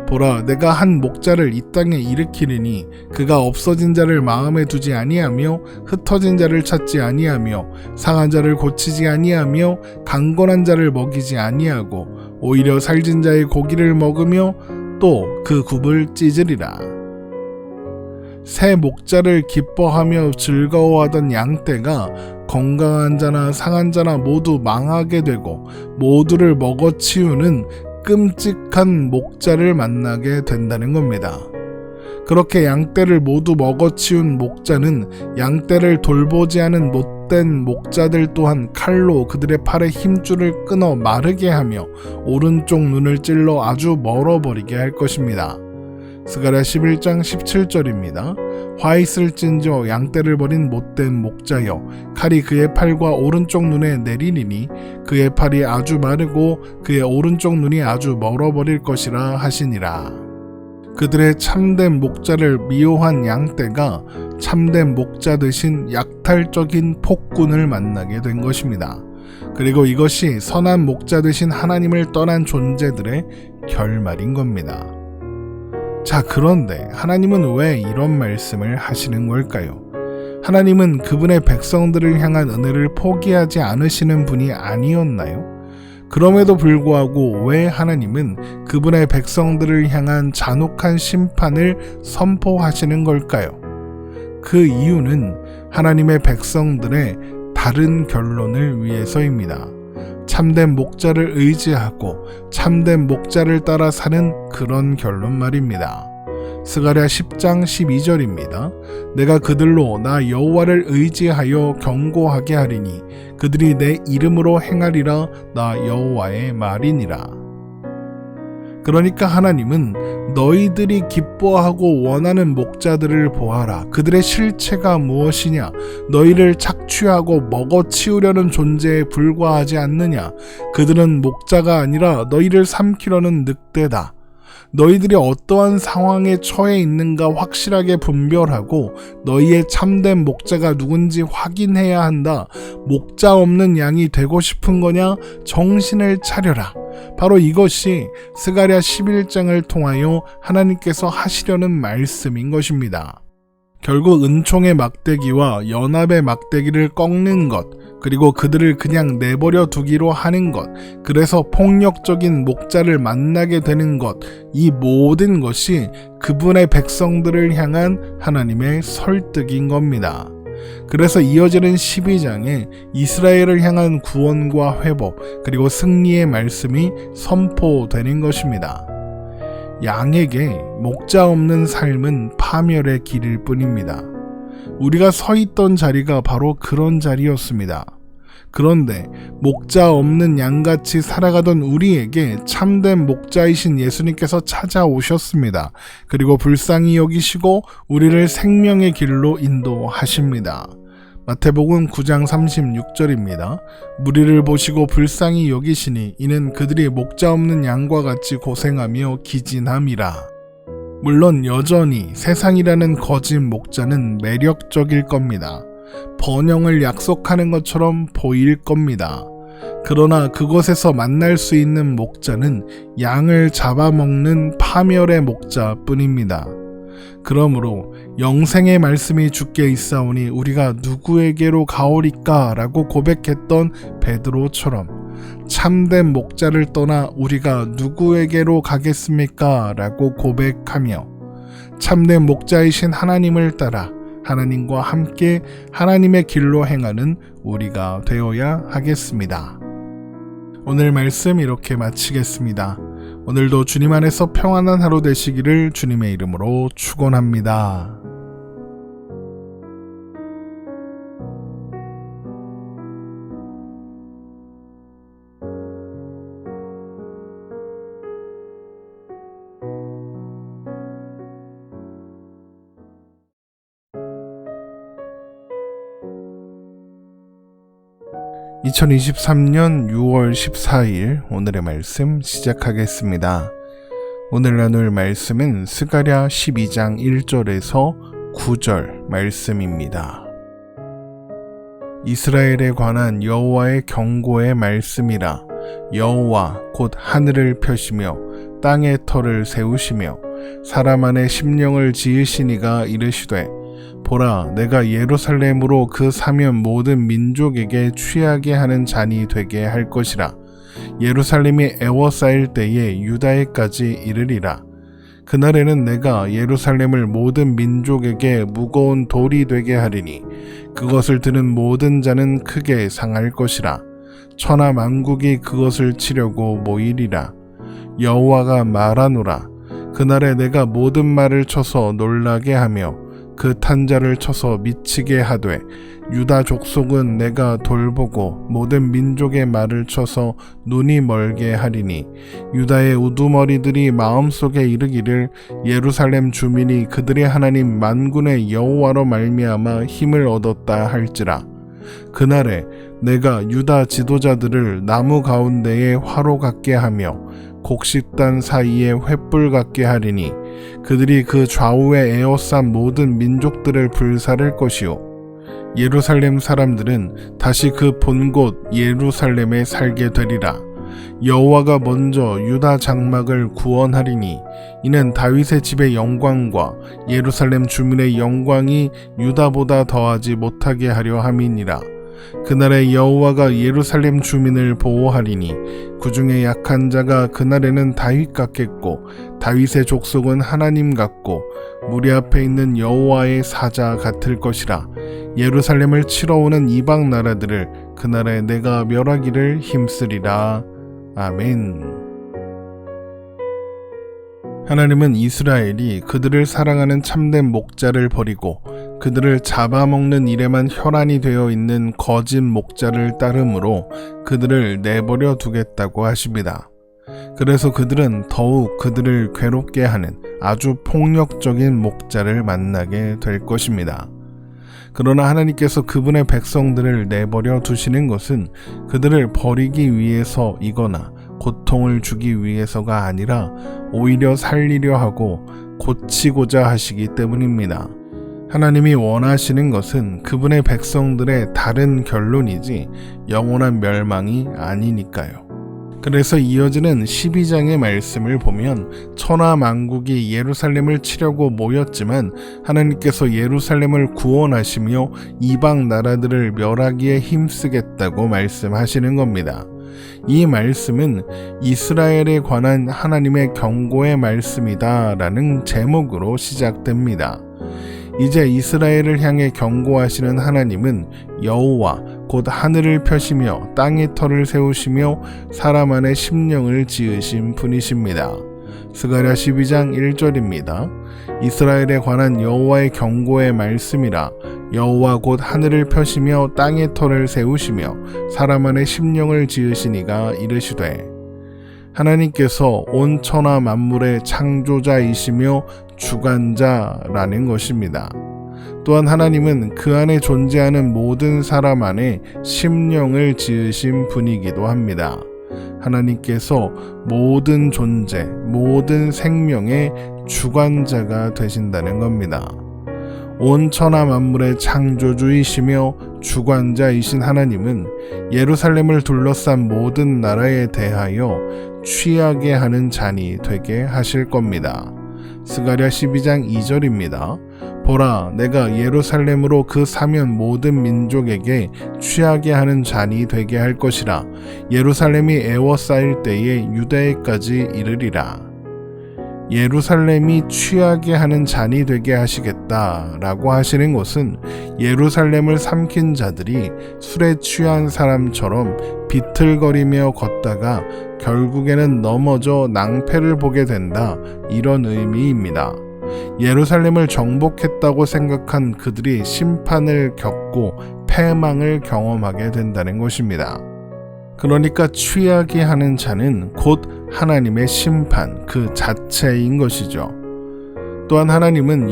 보라, 내가 한 목자를 이 땅에 일으키리니 그가 없어진 자를 마음에 두지 아니하며 흩어진 자를 찾지 아니하며 상한 자를 고치지 아니하며 강건한 자를 먹이지 아니하고 오히려 살진 자의 고기를 먹으며 또 그 굽을 찢으리라. 새 목자를 기뻐하며 즐거워하던 양떼가 건강한 자나 상한 자나 모두 망하게 되고 모두를 먹어치우는 끔찍한 목자를 만나게 된다는 겁니다. 그렇게 양떼를 모두 먹어치운 목자는 양떼를 돌보지 않은 못된 목자들 또한 칼로 그들의 팔의 힘줄을 끊어 마르게 하며 오른쪽 눈을 찔러 아주 멀어버리게 할 것입니다. 스가랴 11장 17절입니다. 화 있을진저 양떼를 버린 못된 목자여, 칼이 그의 팔과 오른쪽 눈에 내리리니 그의 팔이 아주 마르고 그의 오른쪽 눈이 아주 멀어버릴 것이라 하시니라. 그들의 참된 목자를 미워한 양떼가 참된 목자 대신 약탈적인 폭군을 만나게 된 것입니다. 그리고 이것이 선한 목자 대신 하나님을 떠난 존재들의 결말인 겁니다. 자, 그런데 하나님은 왜 이런 말씀을 하시는 걸까요? 하나님은 그분의 백성들을 향한 은혜를 포기하지 않으시는 분이 아니었나요? 그럼에도 불구하고 왜 하나님은 그분의 백성들을 향한 잔혹한 심판을 선포하시는 걸까요? 그 이유는 하나님의 백성들의 다른 결론을 위해서입니다. 참된 목자를 의지하고 참된 목자를 따라 사는 그런 결론 말입니다. 스가랴 10장 12절입니다. 내가 그들로 나 여호와를 의지하여 경고하게 하리니 그들이 내 이름으로 행하리라. 나 여호와의 말이니라. 그러니까 하나님은 너희들이 기뻐하고 원하는 목자들을 보아라. 그들의 실체가 무엇이냐? 너희를 착취하고 먹어치우려는 존재에 불과하지 않느냐? 그들은 목자가 아니라 너희를 삼키려는 늑대다. 너희들이 어떠한 상황에 처해 있는가 확실하게 분별하고 너희의 참된 목자가 누군지 확인해야 한다. 목자 없는 양이 되고 싶은 거냐? 정신을 차려라. 바로 이것이 스가랴 11장을 통하여 하나님께서 하시려는 말씀인 것입니다. 결국 은총의 막대기와 연합의 막대기를 꺾는 것, 그리고 그들을 그냥 내버려 두기로 하는 것, 그래서 폭력적인 목자를 만나게 되는 것, 이 모든 것이 그분의 백성들을 향한 하나님의 설득인 겁니다. 그래서 이어지는 12장에 이스라엘을 향한 구원과 회복, 그리고 승리의 말씀이 선포되는 것입니다. 양에게 목자 없는 삶은 파멸의 길일 뿐입니다. 우리가 서 있던 자리가 바로 그런 자리였습니다. 그런데 목자 없는 양같이 살아가던 우리에게 참된 목자이신 예수님께서 찾아오셨습니다. 그리고 불쌍히 여기시고 우리를 생명의 길로 인도하십니다. 마태복음 9장 36절입니다. 무리를 보시고 불쌍히 여기시니 이는 그들이 목자 없는 양과 같이 고생하며 기진함이라. 물론 여전히 세상이라는 거짓 목자는 매력적일 겁니다. 번영을 약속하는 것처럼 보일 겁니다. 그러나 그곳에서 만날 수 있는 목자는 양을 잡아먹는 파멸의 목자뿐입니다. 그러므로 영생의 말씀이 주께 있사오니 우리가 누구에게로 가오리까 라고 고백했던 베드로처럼 참된 목자를 떠나 우리가 누구에게로 가겠습니까 라고 고백하며 참된 목자이신 하나님을 따라 하나님과 함께 하나님의 길로 행하는 우리가 되어야 하겠습니다. 오늘 말씀 이렇게 마치겠습니다. 오늘도 주님 안에서 평안한 하루 되시기를 주님의 이름으로 축원합니다. 2023년 6월 14일 오늘의 말씀 시작하겠습니다. 오늘 나눌 말씀은 스가랴 12장 1절에서 9절 말씀입니다. 이스라엘에 관한 여호와의 경고의 말씀이라. 여호와 곧 하늘을 펴시며 땅의 터를 세우시며 사람 안에 심령을 지으시니가 이르시되 보라, 내가 예루살렘으로 그 사면 모든 민족에게 취하게 하는 잔이 되게 할 것이라. 예루살렘이 애워싸일 때에 유다에까지 이르리라. 그날에는 내가 예루살렘을 모든 민족에게 무거운 돌이 되게 하리니 그것을 드는 모든 자는 크게 상할 것이라. 천하 만국이 그것을 치려고 모이리라. 여호와가 말하노라. 그날에 내가 모든 말을 쳐서 놀라게 하며 그 탄자를 쳐서 미치게 하되 유다 족속은 내가 돌보고 모든 민족의 말을 쳐서 눈이 멀게 하리니 유다의 우두머리들이 마음속에 이르기를 예루살렘 주민이 그들의 하나님 만군의 여호와로 말미암아 힘을 얻었다 할지라. 그날에 내가 유다 지도자들을 나무 가운데에 화로 같게 하며 곡식단 사이에 횃불 같게 하리니 그들이 그 좌우에 에워싼 모든 민족들을 불사를 것이요 예루살렘 사람들은 다시 그 본곳 예루살렘에 살게 되리라. 여호와가 먼저 유다 장막을 구원하리니 이는 다윗의 집의 영광과 예루살렘 주민의 영광이 유다보다 더하지 못하게 하려 함이니라. 그날에 여호와가 예루살렘 주민을 보호하리니 그 중에 약한 자가 그날에는 다윗 같겠고 다윗의 족속은 하나님 같고 무리 앞에 있는 여호와의 사자 같을 것이라. 예루살렘을 치러 오는 이방 나라들을 그날에 내가 멸하기를 힘쓰리라. 아멘. 하나님은 이스라엘이 그들을 사랑하는 참된 목자를 버리고 그들을 잡아먹는 일에만 혈안이 되어 있는 거짓 목자를 따름으로 그들을 내버려 두겠다고 하십니다. 그래서 그들은 더욱 그들을 괴롭게 하는 아주 폭력적인 목자를 만나게 될 것입니다. 그러나 하나님께서 그분의 백성들을 내버려 두시는 것은 그들을 버리기 위해서이거나 고통을 주기 위해서가 아니라 오히려 살리려 하고 고치고자 하시기 때문입니다. 하나님이 원하시는 것은 그분의 백성들의 다른 결론이지 영원한 멸망이 아니니까요. 그래서 이어지는 12장의 말씀을 보면 천하 만국이 예루살렘을 치려고 모였지만 하나님께서 예루살렘을 구원하시며 이방 나라들을 멸하기에 힘쓰겠다고 말씀하시는 겁니다. 이 말씀은 이스라엘에 관한 하나님의 경고의 말씀이다 라는 제목으로 시작됩니다. 이제 이스라엘을 향해 경고하시는 하나님은 여호와 곧 하늘을 펴시며 땅의 터를 세우시며 사람 안에 심령을 지으신 분이십니다. 스가랴 12장 1절입니다. 이스라엘에 관한 여호와의 경고의 말씀이라. 여호와 곧 하늘을 펴시며 땅의 터를 세우시며 사람 안에 심령을 지으시니가 이르시되. 하나님께서 온 천하 만물의 창조자이시며 주관자라는 것입니다. 또한 하나님은 그 안에 존재하는 모든 사람 안에 심령을 지으신 분이기도 합니다. 하나님께서 모든 존재, 모든 생명의 주관자가 되신다는 겁니다. 온 천하 만물의 창조주이시며 주관자이신 하나님은 예루살렘을 둘러싼 모든 나라에 대하여 취하게 하는 잔이 되게 하실 겁니다. 스가랴 12장 2절입니다. 보라, 내가 예루살렘으로 그 사면 모든 민족에게 취하게 하는 잔이 되게 할 것이라. 예루살렘이 애워싸일 때에 유다에까지 이르리라. 예루살렘이 취하게 하는 잔이 되게 하시겠다라고 하시는 것은 예루살렘을 삼킨 자들이 술에 취한 사람처럼 비틀거리며 걷다가 결국에는 넘어져 낭패를 보게 된다, 이런 의미입니다. 예루살렘을 정복했다고 생각한 그들이 심판을 겪고 패망을 경험하게 된다는 것입니다. 그러니까 취하게 하는 자는 곧 하나님의 심판 그 자체인 것이죠. 또한 하나님은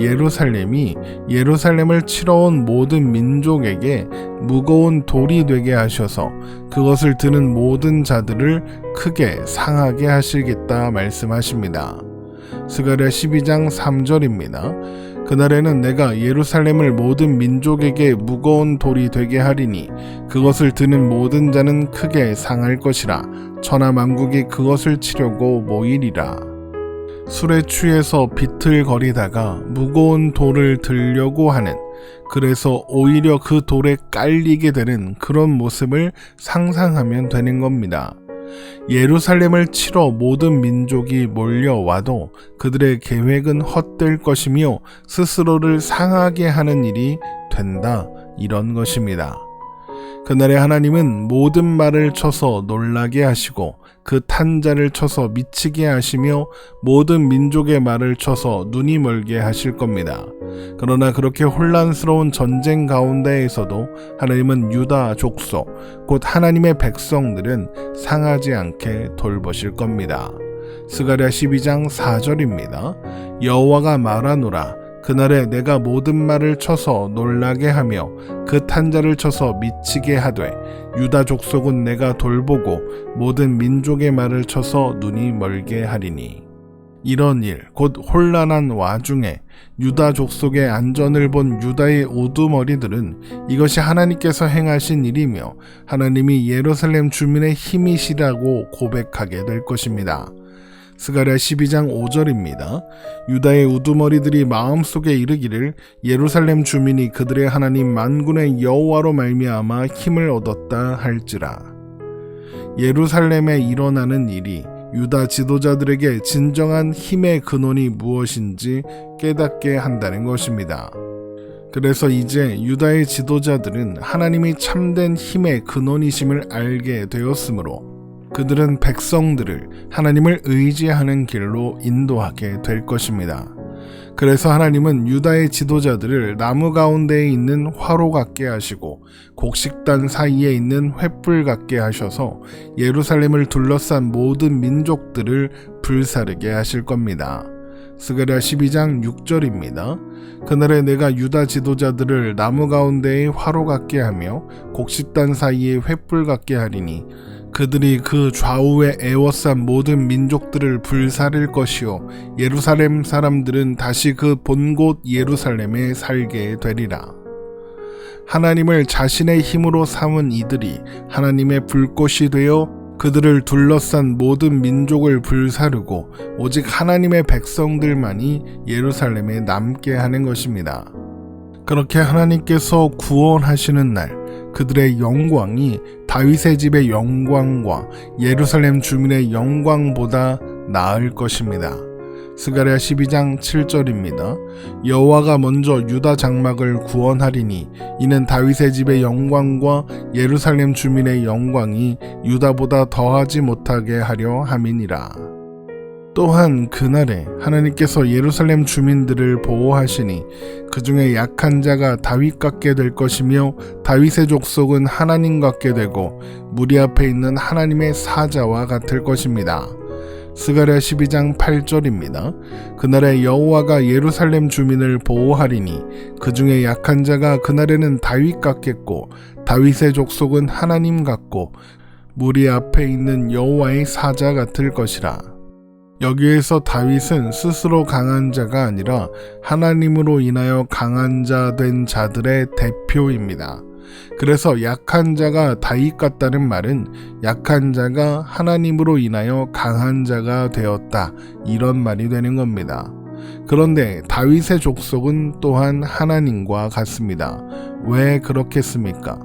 예루살렘을 치러온 모든 민족에게 무거운 돌이 되게 하셔서 그것을 드는 모든 자들을 크게 상하게 하시겠다 말씀하십니다. 스가랴 12장 3절입니다. 그날에는 내가 예루살렘을 모든 민족에게 무거운 돌이 되게 하리니 그것을 드는 모든 자는 크게 상할 것이라. 천하 만국이 그것을 치려고 모이리라. 술에 취해서 비틀거리다가 무거운 돌을 들려고 하는, 그래서 오히려 그 돌에 깔리게 되는 그런 모습을 상상하면 되는 겁니다. 예루살렘을 치러 모든 민족이 몰려와도 그들의 계획은 헛될 것이며 스스로를 상하게 하는 일이 된다, 이런 것입니다. 그날에 하나님은 모든 말을 쳐서 놀라게 하시고 그 탄자를 쳐서 미치게 하시며 모든 민족의 말을 쳐서 눈이 멀게 하실 겁니다. 그러나 그렇게 혼란스러운 전쟁 가운데에서도 하나님은 유다 족속, 곧 하나님의 백성들은 상하지 않게 돌보실 겁니다. 스가랴 12장 4절입니다. 여호와가 말하노라. 그날에 내가 모든 말을 쳐서 놀라게 하며 그 탄자를 쳐서 미치게 하되 유다 족속은 내가 돌보고 모든 민족의 말을 쳐서 눈이 멀게 하리니. 이런 일, 곧 혼란한 와중에 유다 족속의 안전을 본 유다의 우두머리들은 이것이 하나님께서 행하신 일이며 하나님이 예루살렘 주민의 힘이시라고 고백하게 될 것입니다. 스가랴 12장 5절입니다. 유다의 우두머리들이 마음속에 이르기를 예루살렘 주민이 그들의 하나님 만군의 여호와로 말미암아 힘을 얻었다 할지라. 예루살렘에 일어나는 일이 유다 지도자들에게 진정한 힘의 근원이 무엇인지 깨닫게 한다는 것입니다. 그래서 이제 유다의 지도자들은 하나님이 참된 힘의 근원이심을 알게 되었으므로 그들은 백성들을 하나님을 의지하는 길로 인도하게 될 것입니다. 그래서 하나님은 유다의 지도자들을 나무 가운데에 있는 화로 같게 하시고 곡식단 사이에 있는 횃불 같게 하셔서 예루살렘을 둘러싼 모든 민족들을 불사르게 하실 겁니다. 스가랴 12장 6절입니다. 그날에 내가 유다 지도자들을 나무 가운데에 화로 같게 하며 곡식단 사이에 횃불 같게 하리니 그들이 그 좌우에 애워싼 모든 민족들을 불사릴 것이요 예루살렘 사람들은 다시 그 본곳 예루살렘에 살게 되리라. 하나님을 자신의 힘으로 삼은 이들이 하나님의 불꽃이 되어 그들을 둘러싼 모든 민족을 불사르고 오직 하나님의 백성들만이 예루살렘에 남게 하는 것입니다. 그렇게 하나님께서 구원하시는 날 그들의 영광이 다윗의 집의 영광과 예루살렘 주민의 영광보다 나을 것입니다. 스가랴 12장 7절입니다. 여호와가 먼저 유다 장막을 구원하리니 이는 다윗의 집의 영광과 예루살렘 주민의 영광이 유다보다 더하지 못하게 하려 함이니라. 또한 그날에 하나님께서 예루살렘 주민들을 보호하시니 그 중에 약한 자가 다윗 같게 될 것이며 다윗의 족속은 하나님 같게 되고 무리 앞에 있는 하나님의 사자와 같을 것입니다. 스가랴 12장 8절입니다. 그날에 여호와가 예루살렘 주민을 보호하리니 그 중에 약한 자가 그날에는 다윗 같겠고 다윗의 족속은 하나님 같고 무리 앞에 있는 여호와의 사자 같을 것이라. 여기에서 다윗은 스스로 강한 자가 아니라 하나님으로 인하여 강한 자 된 자들의 대표입니다. 그래서 약한 자가 다윗 같다는 말은 약한 자가 하나님으로 인하여 강한 자가 되었다, 이런 말이 되는 겁니다. 그런데 다윗의 족속은 또한 하나님과 같습니다. 왜 그렇겠습니까?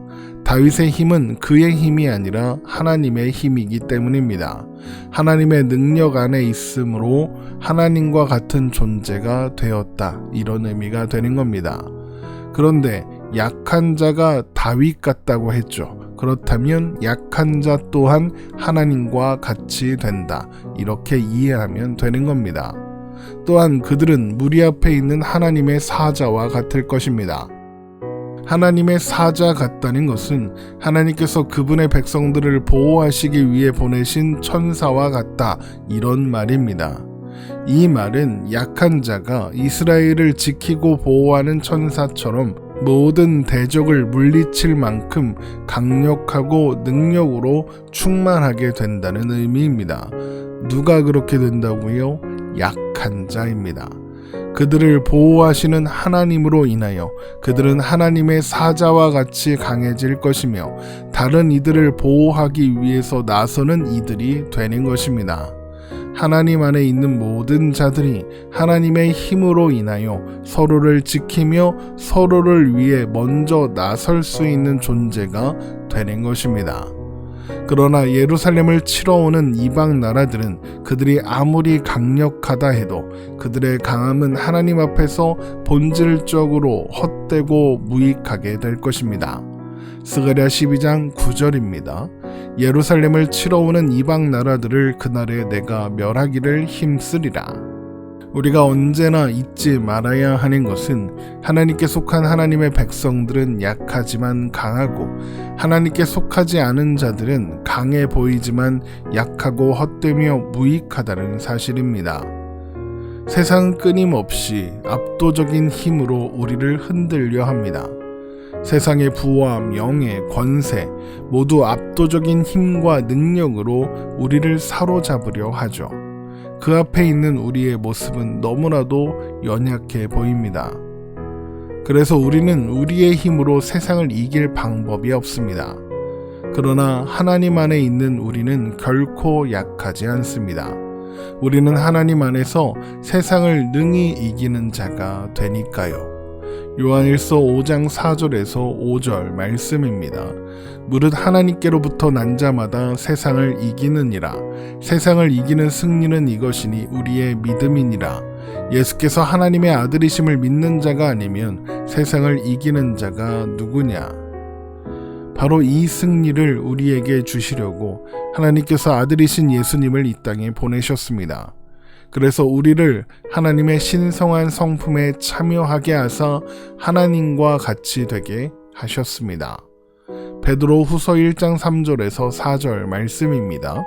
다윗의 힘은 그의 힘이 아니라 하나님의 힘이기 때문입니다. 하나님의 능력 안에 있으므로 하나님과 같은 존재가 되었다, 이런 의미가 되는 겁니다. 그런데 약한 자가 다윗 같다고 했죠. 그렇다면 약한 자 또한 하나님과 같이 된다, 이렇게 이해하면 되는 겁니다. 또한 그들은 무리 앞에 있는 하나님의 사자와 같을 것입니다. 하나님의 사자 같다는 것은 하나님께서 그분의 백성들을 보호하시기 위해 보내신 천사와 같다, 이런 말입니다. 이 말은 약한 자가 이스라엘을 지키고 보호하는 천사처럼 모든 대적을 물리칠 만큼 강력하고 능력으로 충만하게 된다는 의미입니다. 누가 그렇게 된다고요? 약한 자입니다. 그들을 보호하시는 하나님으로 인하여 그들은 하나님의 사자와 같이 강해질 것이며 다른 이들을 보호하기 위해서 나서는 이들이 되는 것입니다. 하나님 안에 있는 모든 자들이 하나님의 힘으로 인하여 서로를 지키며 서로를 위해 먼저 나설 수 있는 존재가 되는 것입니다. 그러나 예루살렘을 치러 오는 이방 나라들은 그들이 아무리 강력하다 해도 그들의 강함은 하나님 앞에서 본질적으로 헛되고 무익하게 될 것입니다. 스가랴 12장 9절입니다. 예루살렘을 치러 오는 이방 나라들을 그날에 내가 멸하기를 힘쓰리라. 우리가 언제나 잊지 말아야 하는 것은 하나님께 속한 하나님의 백성들은 약하지만 강하고 하나님께 속하지 않은 자들은 강해 보이지만 약하고 헛되며 무익하다는 사실입니다. 세상은 끊임없이 압도적인 힘으로 우리를 흔들려 합니다. 세상의 부와 명예, 권세 모두 압도적인 힘과 능력으로 우리를 사로잡으려 하죠. 그 앞에 있는 우리의 모습은 너무나도 연약해 보입니다. 그래서 우리는 우리의 힘으로 세상을 이길 방법이 없습니다. 그러나 하나님 안에 있는 우리는 결코 약하지 않습니다. 우리는 하나님 안에서 세상을 능히 이기는 자가 되니까요. 요한일서 5장 4절에서 5절 말씀입니다. 무릇 하나님께로부터 난 자마다 세상을 이기느니라. 세상을 이기는 승리는 이것이니 우리의 믿음이니라. 예수께서 하나님의 아들이심을 믿는 자가 아니면 세상을 이기는 자가 누구냐? 바로 이 승리를 우리에게 주시려고 하나님께서 아들이신 예수님을 이 땅에 보내셨습니다. 그래서 우리를 하나님의 신성한 성품에 참여하게 하사 하나님과 같이 되게 하셨습니다. 베드로 후서 1장 3절에서 4절 말씀입니다.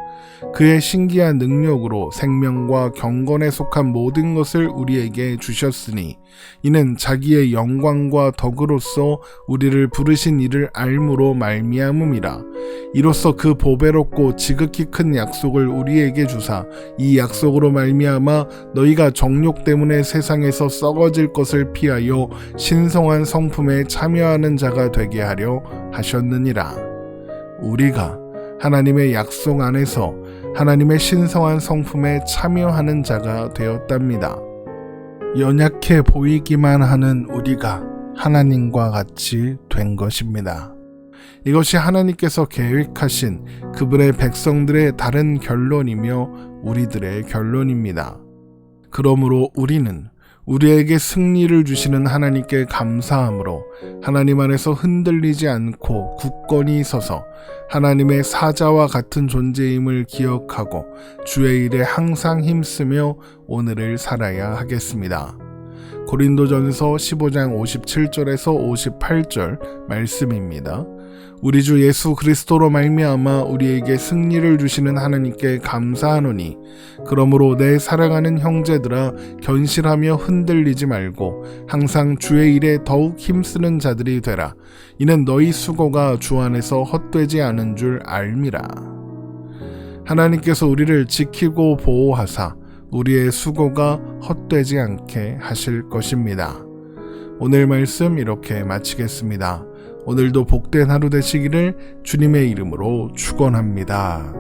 그의 신기한 능력으로 생명과 경건에 속한 모든 것을 우리에게 주셨으니 이는 자기의 영광과 덕으로서 우리를 부르신 이를 알므로 말미암음이라. 이로써 그 보배롭고 지극히 큰 약속을 우리에게 주사 이 약속으로 말미암아 너희가 정욕 때문에 세상에서 썩어질 것을 피하여 신성한 성품에 참여하는 자가 되게 하려 하셨느니라. 우리가 하나님의 약속 안에서 하나님의 신성한 성품에 참여하는 자가 되었답니다. 연약해 보이기만 하는 우리가 하나님과 같이 된 것입니다. 이것이 하나님께서 계획하신 그분의 백성들의 다른 결론이며 우리들의 결론입니다. 그러므로 우리는 우리에게 승리를 주시는 하나님께 감사함으로 하나님 안에서 흔들리지 않고 굳건히 서서 하나님의 사자와 같은 존재임을 기억하고 주의 일에 항상 힘쓰며 오늘을 살아야 하겠습니다. 고린도전서 15장 57절에서 58절 말씀입니다. 우리 주 예수 그리스도로 말미암아 우리에게 승리를 주시는 하나님께 감사하노니 그러므로 내 사랑하는 형제들아 견실하며 흔들리지 말고 항상 주의 일에 더욱 힘쓰는 자들이 되라. 이는 너희 수고가 주 안에서 헛되지 않은 줄 알미라. 하나님께서 우리를 지키고 보호하사 우리의 수고가 헛되지 않게 하실 것입니다. 오늘 말씀 이렇게 마치겠습니다. 오늘도 복된 하루 되시기를 주님의 이름으로 축원합니다.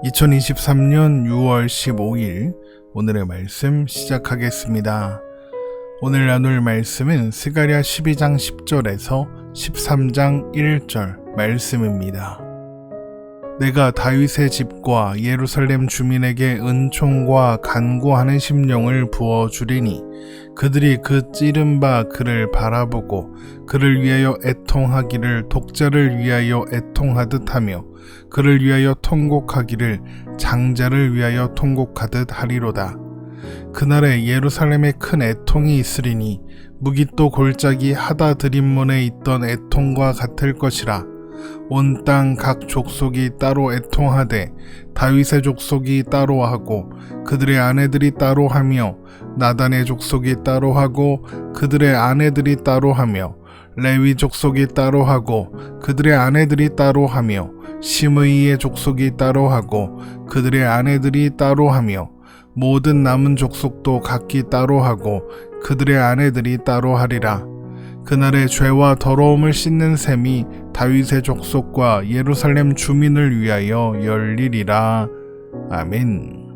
(2023년 6월 15일) 오늘의 말씀 시작하겠습니다. 오늘 나눌 말씀은 스가랴 12장 10절에서 13장 1절 말씀입니다. 내가 다윗의 집과 예루살렘 주민에게 은총과 간구하는 심령을 부어주리니 그들이 그 찌른 바 그를 바라보고 그를 위하여 애통하기를 독자를 위하여 애통하듯 하며 그를 위하여 통곡하기를 장자를 위하여 통곡하듯 하리로다. 그날에 예루살렘에 큰 애통이 있으리니 무깃도 골짜기 하다 드림몬에 있던 애통과 같을 것이라. 온 땅 각 족속이 따로 애통하되 다윗의 족속이 따로 하고 그들의 아내들이 따로 하며 나단의 족속이 따로 하고 그들의 아내들이 따로 하며 레위 족속이 따로 하고 그들의 아내들이 따로 하며 시므이의 족속이 따로 하고 그들의 아내들이 따로 하며 모든 남은 족속도 각기 따로 하고 그들의 아내들이 따로 하리라. 그날의 죄와 더러움을 씻는 셈이 다윗의 족속과 예루살렘 주민을 위하여 열리리라. 아멘.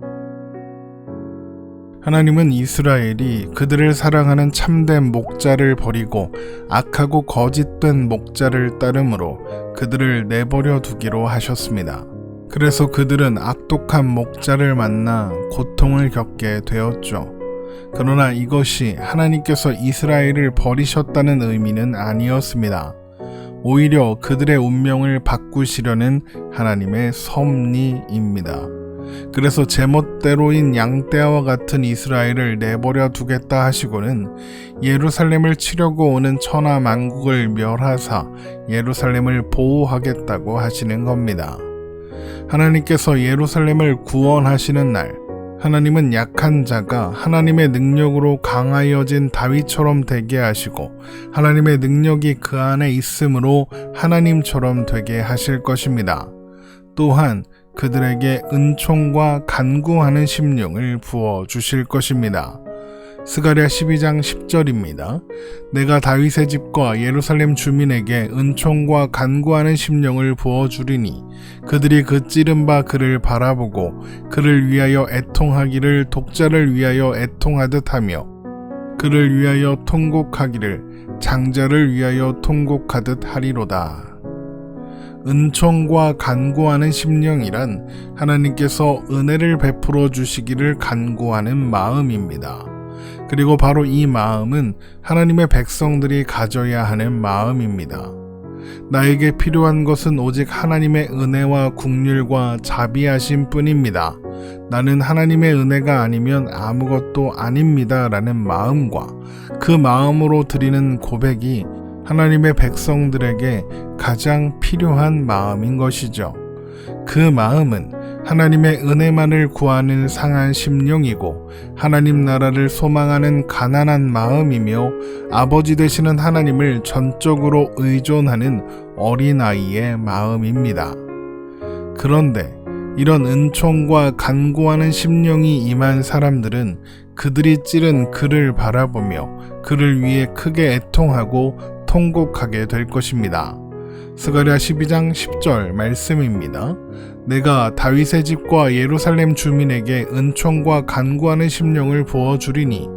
하나님은 이스라엘이 그들을 사랑하는 참된 목자를 버리고 악하고 거짓된 목자를 따름으로 그들을 내버려 두기로 하셨습니다. 그래서 그들은 악독한 목자를 만나 고통을 겪게 되었죠. 그러나 이것이 하나님께서 이스라엘을 버리셨다는 의미는 아니었습니다. 오히려 그들의 운명을 바꾸시려는 하나님의 섭리입니다. 그래서 제멋대로인 양떼와 같은 이스라엘을 내버려 두겠다 하시고는 예루살렘을 치려고 오는 천하 만국을 멸하사 예루살렘을 보호하겠다고 하시는 겁니다. 하나님께서 예루살렘을 구원하시는 날, 하나님은 약한 자가 하나님의 능력으로 강하여진 다윗처럼 되게 하시고 하나님의 능력이 그 안에 있으므로 하나님처럼 되게 하실 것입니다. 또한 그들에게 은총과 간구하는 심령을 부어 주실 것입니다. 스가랴 12장 10절입니다. 내가 다윗의 집과 예루살렘 주민에게 은총과 간구하는 심령을 부어주리니 그들이 그 찌른 바 그를 바라보고 그를 위하여 애통하기를 독자를 위하여 애통하듯 하며 그를 위하여 통곡하기를 장자를 위하여 통곡하듯 하리로다. 은총과 간구하는 심령이란 하나님께서 은혜를 베풀어 주시기를 간구하는 마음입니다. 그리고 바로 이 마음은 하나님의 백성들이 가져야 하는 마음입니다. 나에게 필요한 것은 오직 하나님의 은혜와 긍휼과 자비하심 뿐입니다. 나는 하나님의 은혜가 아니면 아무것도 아닙니다. 라는 마음과 그 마음으로 드리는 고백이 하나님의 백성들에게 가장 필요한 마음인 것이죠. 그 마음은 하나님의 은혜만을 구하는 상한 심령이고 하나님 나라를 소망하는 가난한 마음이며 아버지 되시는 하나님을 전적으로 의존하는 어린아이의 마음입니다. 그런데 이런 은총과 간구하는 심령이 임한 사람들은 그들이 찌른 그를 바라보며 그를 위해 크게 애통하고 통곡하게 될 것입니다. 스가랴 12장 10절 말씀입니다. 내가 다윗의 집과 예루살렘 주민에게 은총과 간구하는 심령을 부어주리니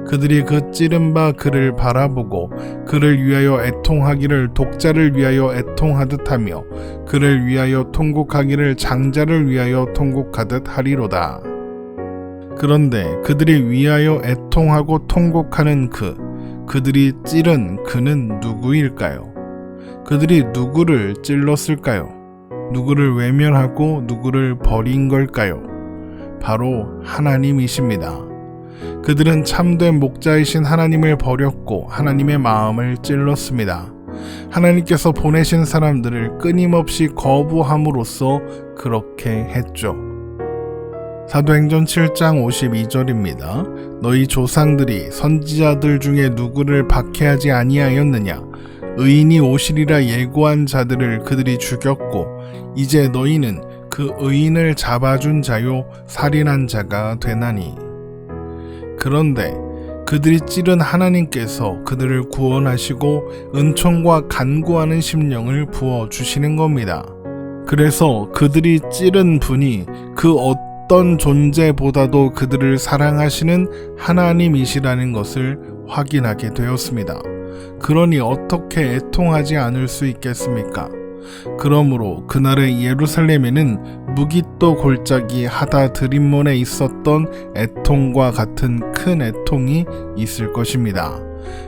그들이 그 찌른 바 그를 바라보고 그를 위하여 애통하기를 독자를 위하여 애통하듯 하며 그를 위하여 통곡하기를 장자를 위하여 통곡하듯 하리로다. 그런데 그들이 위하여 애통하고 통곡하는 그들이 찌른 그는 누구일까요? 그들이 누구를 찔렀을까요? 누구를 외면하고 누구를 버린 걸까요? 바로 하나님이십니다. 그들은 참된 목자이신 하나님을 버렸고 하나님의 마음을 찔렀습니다. 하나님께서 보내신 사람들을 끊임없이 거부함으로써 그렇게 했죠. 사도행전 7장 52절입니다. 너희 조상들이 선지자들 중에 누구를 박해하지 아니하였느냐? 의인이 오시리라 예고한 자들을 그들이 죽였고 이제 너희는 그 의인을 잡아준 자요 살인한 자가 되나니. 그런데 그들이 찌른 하나님께서 그들을 구원하시고 은총과 간구하는 심령을 부어주시는 겁니다. 그래서 그들이 찌른 분이 그 어떤 존재보다도 그들을 사랑하시는 하나님이시라는 것을 확인하게 되었습니다. 그러니 어떻게 애통하지 않을 수 있겠습니까? 그러므로 그날의 예루살렘에는 무깃도 골짜기 하다 드림몬에 있었던 애통과 같은 큰 애통이 있을 것입니다.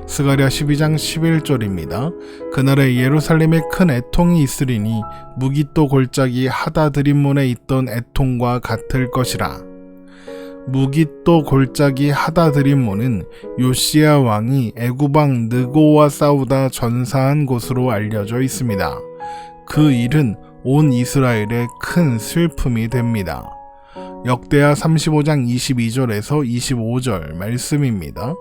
스가랴 12장 11절입니다. 그날의 예루살렘에 큰 애통이 있으리니 무깃도 골짜기 하다 드림몬에 있던 애통과 같을 것이라. 무깃도 골짜기 하다드림몬은 요시야 왕이 애굽 왕 느고와 싸우다 전사한 곳으로 알려져 있습니다. 그 일은 온 이스라엘의 큰 슬픔이 됩니다. 역대하 35장 22절에서 25절 말씀입니다.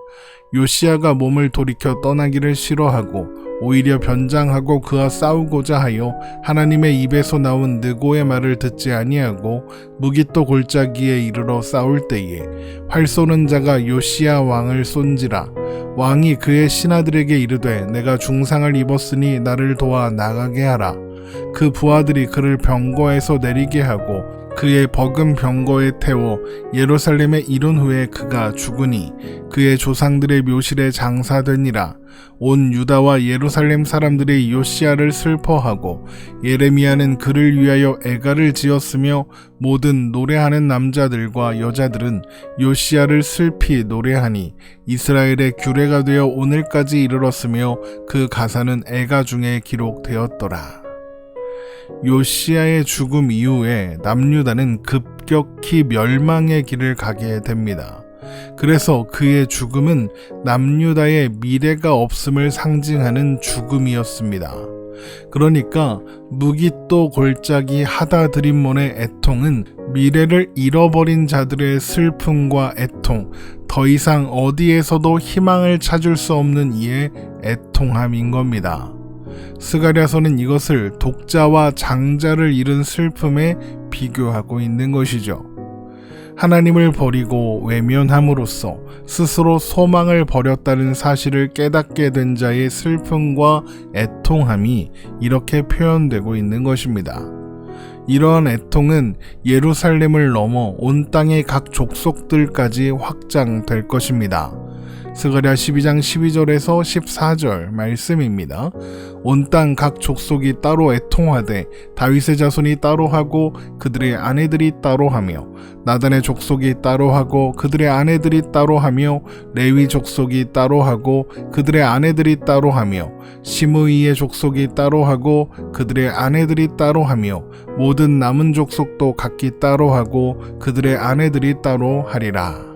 요시야가 몸을 돌이켜 떠나기를 싫어하고 오히려 변장하고 그와 싸우고자 하여 하나님의 입에서 나온 느고의 말을 듣지 아니하고 무깃도 골짜기에 이르러 싸울 때에 활 쏘는 자가 요시야 왕을 쏜지라. 왕이 그의 신하들에게 이르되 내가 중상을 입었으니 나를 도와 나가게 하라. 그 부하들이 그를 병거에서 내리게 하고 그의 버금 병거에 태워 예루살렘에 이른 후에 그가 죽으니 그의 조상들의 묘실에 장사되니라. 온 유다와 예루살렘 사람들이 요시야를 슬퍼하고 예레미야는 그를 위하여 애가를 지었으며 모든 노래하는 남자들과 여자들은 요시야를 슬피 노래하니 이스라엘의 규례가 되어 오늘까지 이르렀으며 그 가사는 애가 중에 기록되었더라. 요시야의 죽음 이후에 남유다는 급격히 멸망의 길을 가게 됩니다. 그래서 그의 죽음은 남유다의 미래가 없음을 상징하는 죽음이었습니다. 그러니까 무깃도 골짜기 하다드림몬의 애통은 미래를 잃어버린 자들의 슬픔과 애통, 더 이상 어디에서도 희망을 찾을 수 없는 이의 애통함인 겁니다. 스가랴서는 이것을 독자와 장자를 잃은 슬픔에 비교하고 있는 것이죠. 하나님을 버리고 외면함으로써 스스로 소망을 버렸다는 사실을 깨닫게 된 자의 슬픔과 애통함이 이렇게 표현되고 있는 것입니다. 이러한 애통은 예루살렘을 넘어 온 땅의 각 족속들까지 확장될 것입니다. 스가랴 12장 12절에서 14절 말씀입니다. 온 땅 각 족속이 따로 애통하되 다윗의 자손이 따로 하고 그들의 아내들이 따로 하며 나단의 족속이 따로 하고 그들의 아내들이 따로 하며 레위 족속이 따로 하고 그들의 아내들이 따로 하며 시므이의 족속이 따로 하고 그들의 아내들이 따로 하며 모든 남은 족속도 각기 따로 하고 그들의 아내들이 따로 하리라.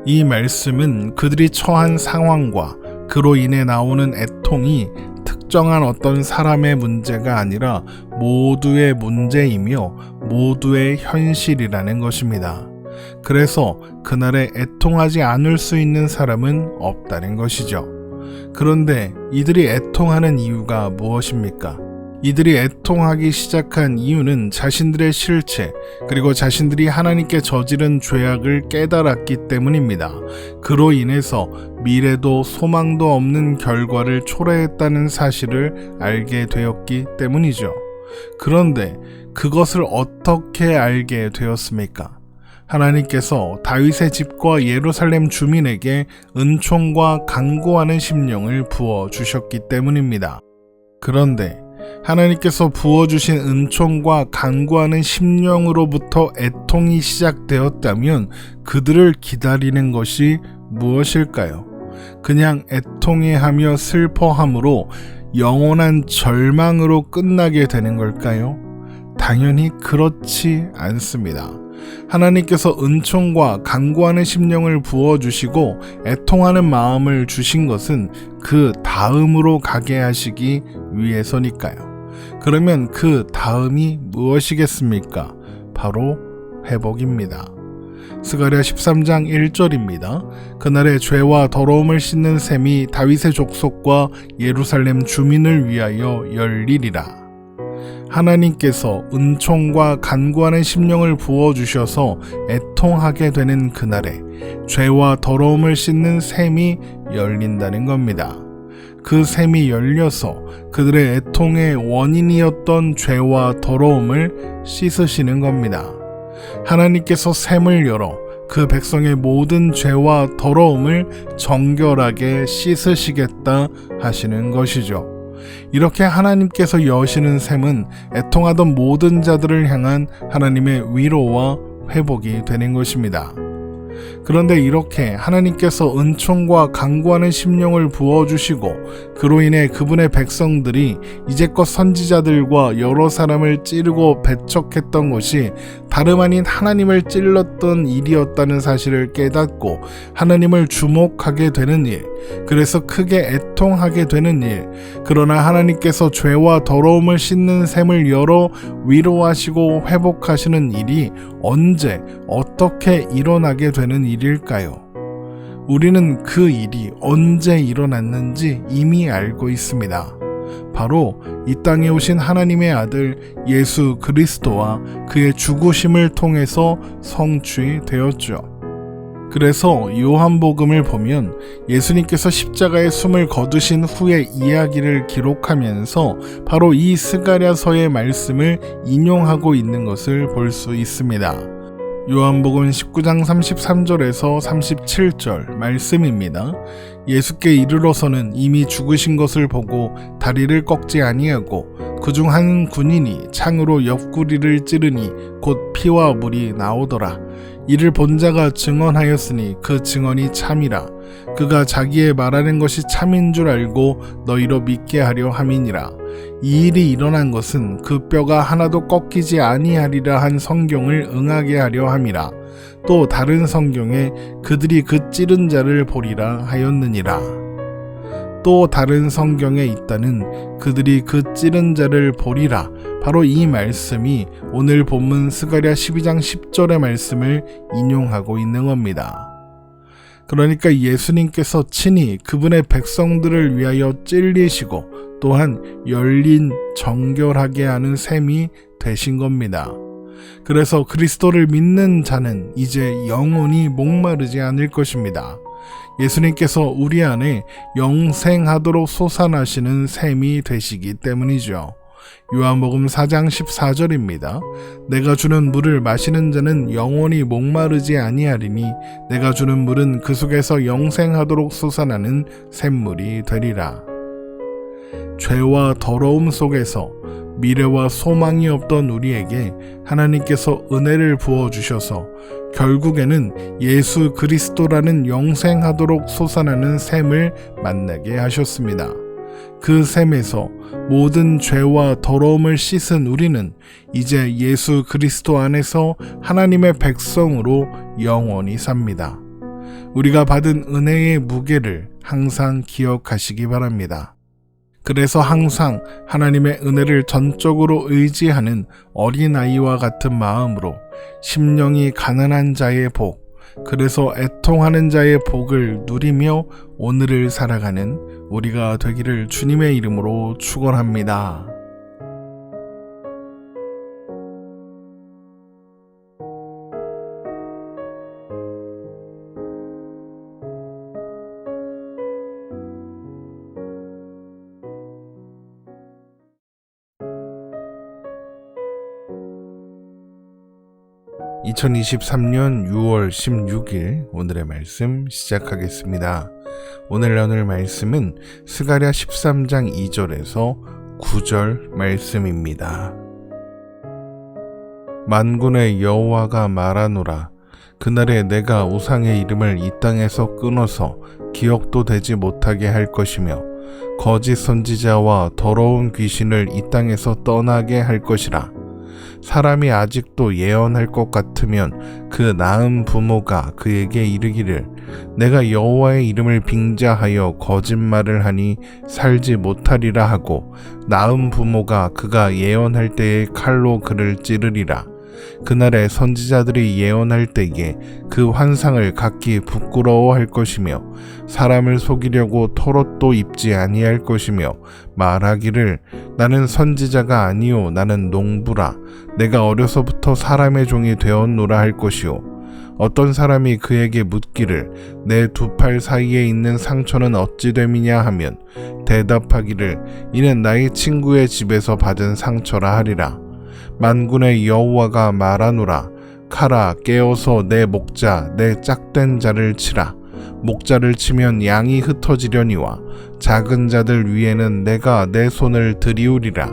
이 말씀은 그들이 처한 상황과 그로 인해 나오는 애통이 특정한 어떤 사람의 문제가 아니라 모두의 문제이며 모두의 현실이라는 것입니다. 그래서 그날에 애통하지 않을 수 있는 사람은 없다는 것이죠. 그런데 이들이 애통하는 이유가 무엇입니까? 이들이 애통하기 시작한 이유는 자신들의 실체 그리고 자신들이 하나님께 저지른 죄악을 깨달았기 때문입니다. 그로 인해서 미래도 소망도 없는 결과를 초래했다는 사실을 알게 되었기 때문이죠. 그런데 그것을 어떻게 알게 되었습니까? 하나님께서 다윗의 집과 예루살렘 주민에게 은총과 간구하는 심령을 부어 주셨기 때문입니다. 그런데 하나님께서 부어주신 은총과 간구하는 심령으로부터 애통이 시작되었다면 그들을 기다리는 것이 무엇일까요? 그냥 애통해하며 슬퍼함으로 영원한 절망으로 끝나게 되는 걸까요? 당연히 그렇지 않습니다. 하나님께서 은총과 간구하는 심령을 부어주시고 애통하는 마음을 주신 것은 그 다음으로 가게 하시기 위해서니까요. 그러면 그 다음이 무엇이겠습니까? 바로 회복입니다. 스가랴 13장 1절입니다. 그날의 죄와 더러움을 씻는 셈이 다윗의 족속과 예루살렘 주민을 위하여 열리리라. 하나님께서 은총과 간구하는 심령을 부어주셔서 애통하게 되는 그날에 죄와 더러움을 씻는 셈이 열린다는 겁니다. 그 셈이 열려서 그들의 애통의 원인이었던 죄와 더러움을 씻으시는 겁니다. 하나님께서 셈을 열어 그 백성의 모든 죄와 더러움을 정결하게 씻으시겠다 하시는 것이죠. 이렇게 하나님께서 여시는 셈은 애통하던 모든 자들을 향한 하나님의 위로와 회복이 되는 것입니다. 그런데 이렇게 하나님께서 은총과 간구하는 심령을 부어주시고 그로 인해 그분의 백성들이 이제껏 선지자들과 여러 사람을 찌르고 배척했던 것이 다름 아닌 하나님을 찔렀던 일이었다는 사실을 깨닫고 하나님을 주목하게 되는 일, 그래서 크게 애통하게 되는 일, 그러나 하나님께서 죄와 더러움을 씻는 셈을 열어 위로하시고 회복하시는 일이 언제 어떻게 일어나게 되는 일일까요? 우리는 그 일이 언제 일어났는지 이미 알고 있습니다. 바로 이 땅에 오신 하나님의 아들 예수 그리스도와 그의 죽으심을 통해서 성취되었죠. 그래서 요한복음을 보면 예수님께서 십자가에 숨을 거두신 후의 이야기를 기록하면서 바로 이 스가랴서의 말씀을 인용하고 있는 것을 볼 수 있습니다. 요한복음 19장 33절에서 37절 말씀입니다. 예수께 이르러서는 이미 죽으신 것을 보고 다리를 꺾지 아니하고 그중 한 군인이 창으로 옆구리를 찌르니 곧 피와 물이 나오더라. 이를 본 자가 증언하였으니 그 증언이 참이라. 그가 자기의 말하는 것이 참인 줄 알고 너희로 믿게 하려 함이니라. 이 일이 일어난 것은 그 뼈가 하나도 꺾이지 아니하리라 한 성경을 응하게 하려 함이라. 또 다른 성경에 그들이 그 찌른 자를 보리라 하였느니라. 또 다른 성경에 있다는 그들이 그 찌른 자를 보리라. 바로 이 말씀이 오늘 본문 스가랴 12장 10절의 말씀을 인용하고 있는 겁니다. 그러니까 예수님께서 친히 그분의 백성들을 위하여 찔리시고 또한 열린 정결하게 하는 셈이 되신 겁니다. 그래서 그리스도를 믿는 자는 이제 영원히 목마르지 않을 것입니다. 예수님께서 우리 안에 영생하도록 솟아나시는 셈이 되시기 때문이죠. 요한복음 4장 14절입니다. 내가 주는 물을 마시는 자는 영원히 목마르지 아니하리니 내가 주는 물은 그 속에서 영생하도록 솟아나는 샘물이 되리라. 죄와 더러움 속에서 미래와 소망이 없던 우리에게 하나님께서 은혜를 부어주셔서 결국에는 예수 그리스도라는 영생하도록 솟아나는 샘을 만나게 하셨습니다. 그 샘에서 모든 죄와 더러움을 씻은 우리는 이제 예수 그리스도 안에서 하나님의 백성으로 영원히 삽니다. 우리가 받은 은혜의 무게를 항상 기억하시기 바랍니다. 그래서 항상 하나님의 은혜를 전적으로 의지하는 어린아이와 같은 마음으로 심령이 가난한 자의 복, 그래서 애통하는 자의 복을 누리며 오늘을 살아가는 우리가 되기를 주님의 이름으로 축원합니다. 2023년 6월 16일 오늘의 말씀 시작하겠습니다. 오늘 나눌 말씀은 스가랴 13장 2절에서 9절 말씀입니다. 만군의 여호와가 말하노라. 그날에 내가 우상의 이름을 이 땅에서 끊어서 기억도 되지 못하게 할 것이며 거짓 선지자와 더러운 귀신을 이 땅에서 떠나게 할 것이라. 사람이 아직도 예언할 것 같으면 그 낳은 부모가 그에게 이르기를 내가 여호와의 이름을 빙자하여 거짓말을 하니 살지 못하리라 하고 낳은 부모가 그가 예언할 때에 칼로 그를 찌르리라. 그날에 선지자들이 예언할 때에 그 환상을 각기 부끄러워할 것이며 사람을 속이려고 털옷도 입지 아니할 것이며 말하기를 나는 선지자가 아니요 나는 농부라. 내가 어려서부터 사람의 종이 되었노라 할 것이요. 어떤 사람이 그에게 묻기를 내 두 팔 사이에 있는 상처는 어찌 됨이냐 하면 대답하기를 이는 나의 친구의 집에서 받은 상처라 하리라. 만군의 여호와가 말하노라. 가라 깨어서 내 목자 내 짝된 자를 치라. 목자를 치면 양이 흩어지려니와 작은 자들 위에는 내가 내 손을 들이우리라.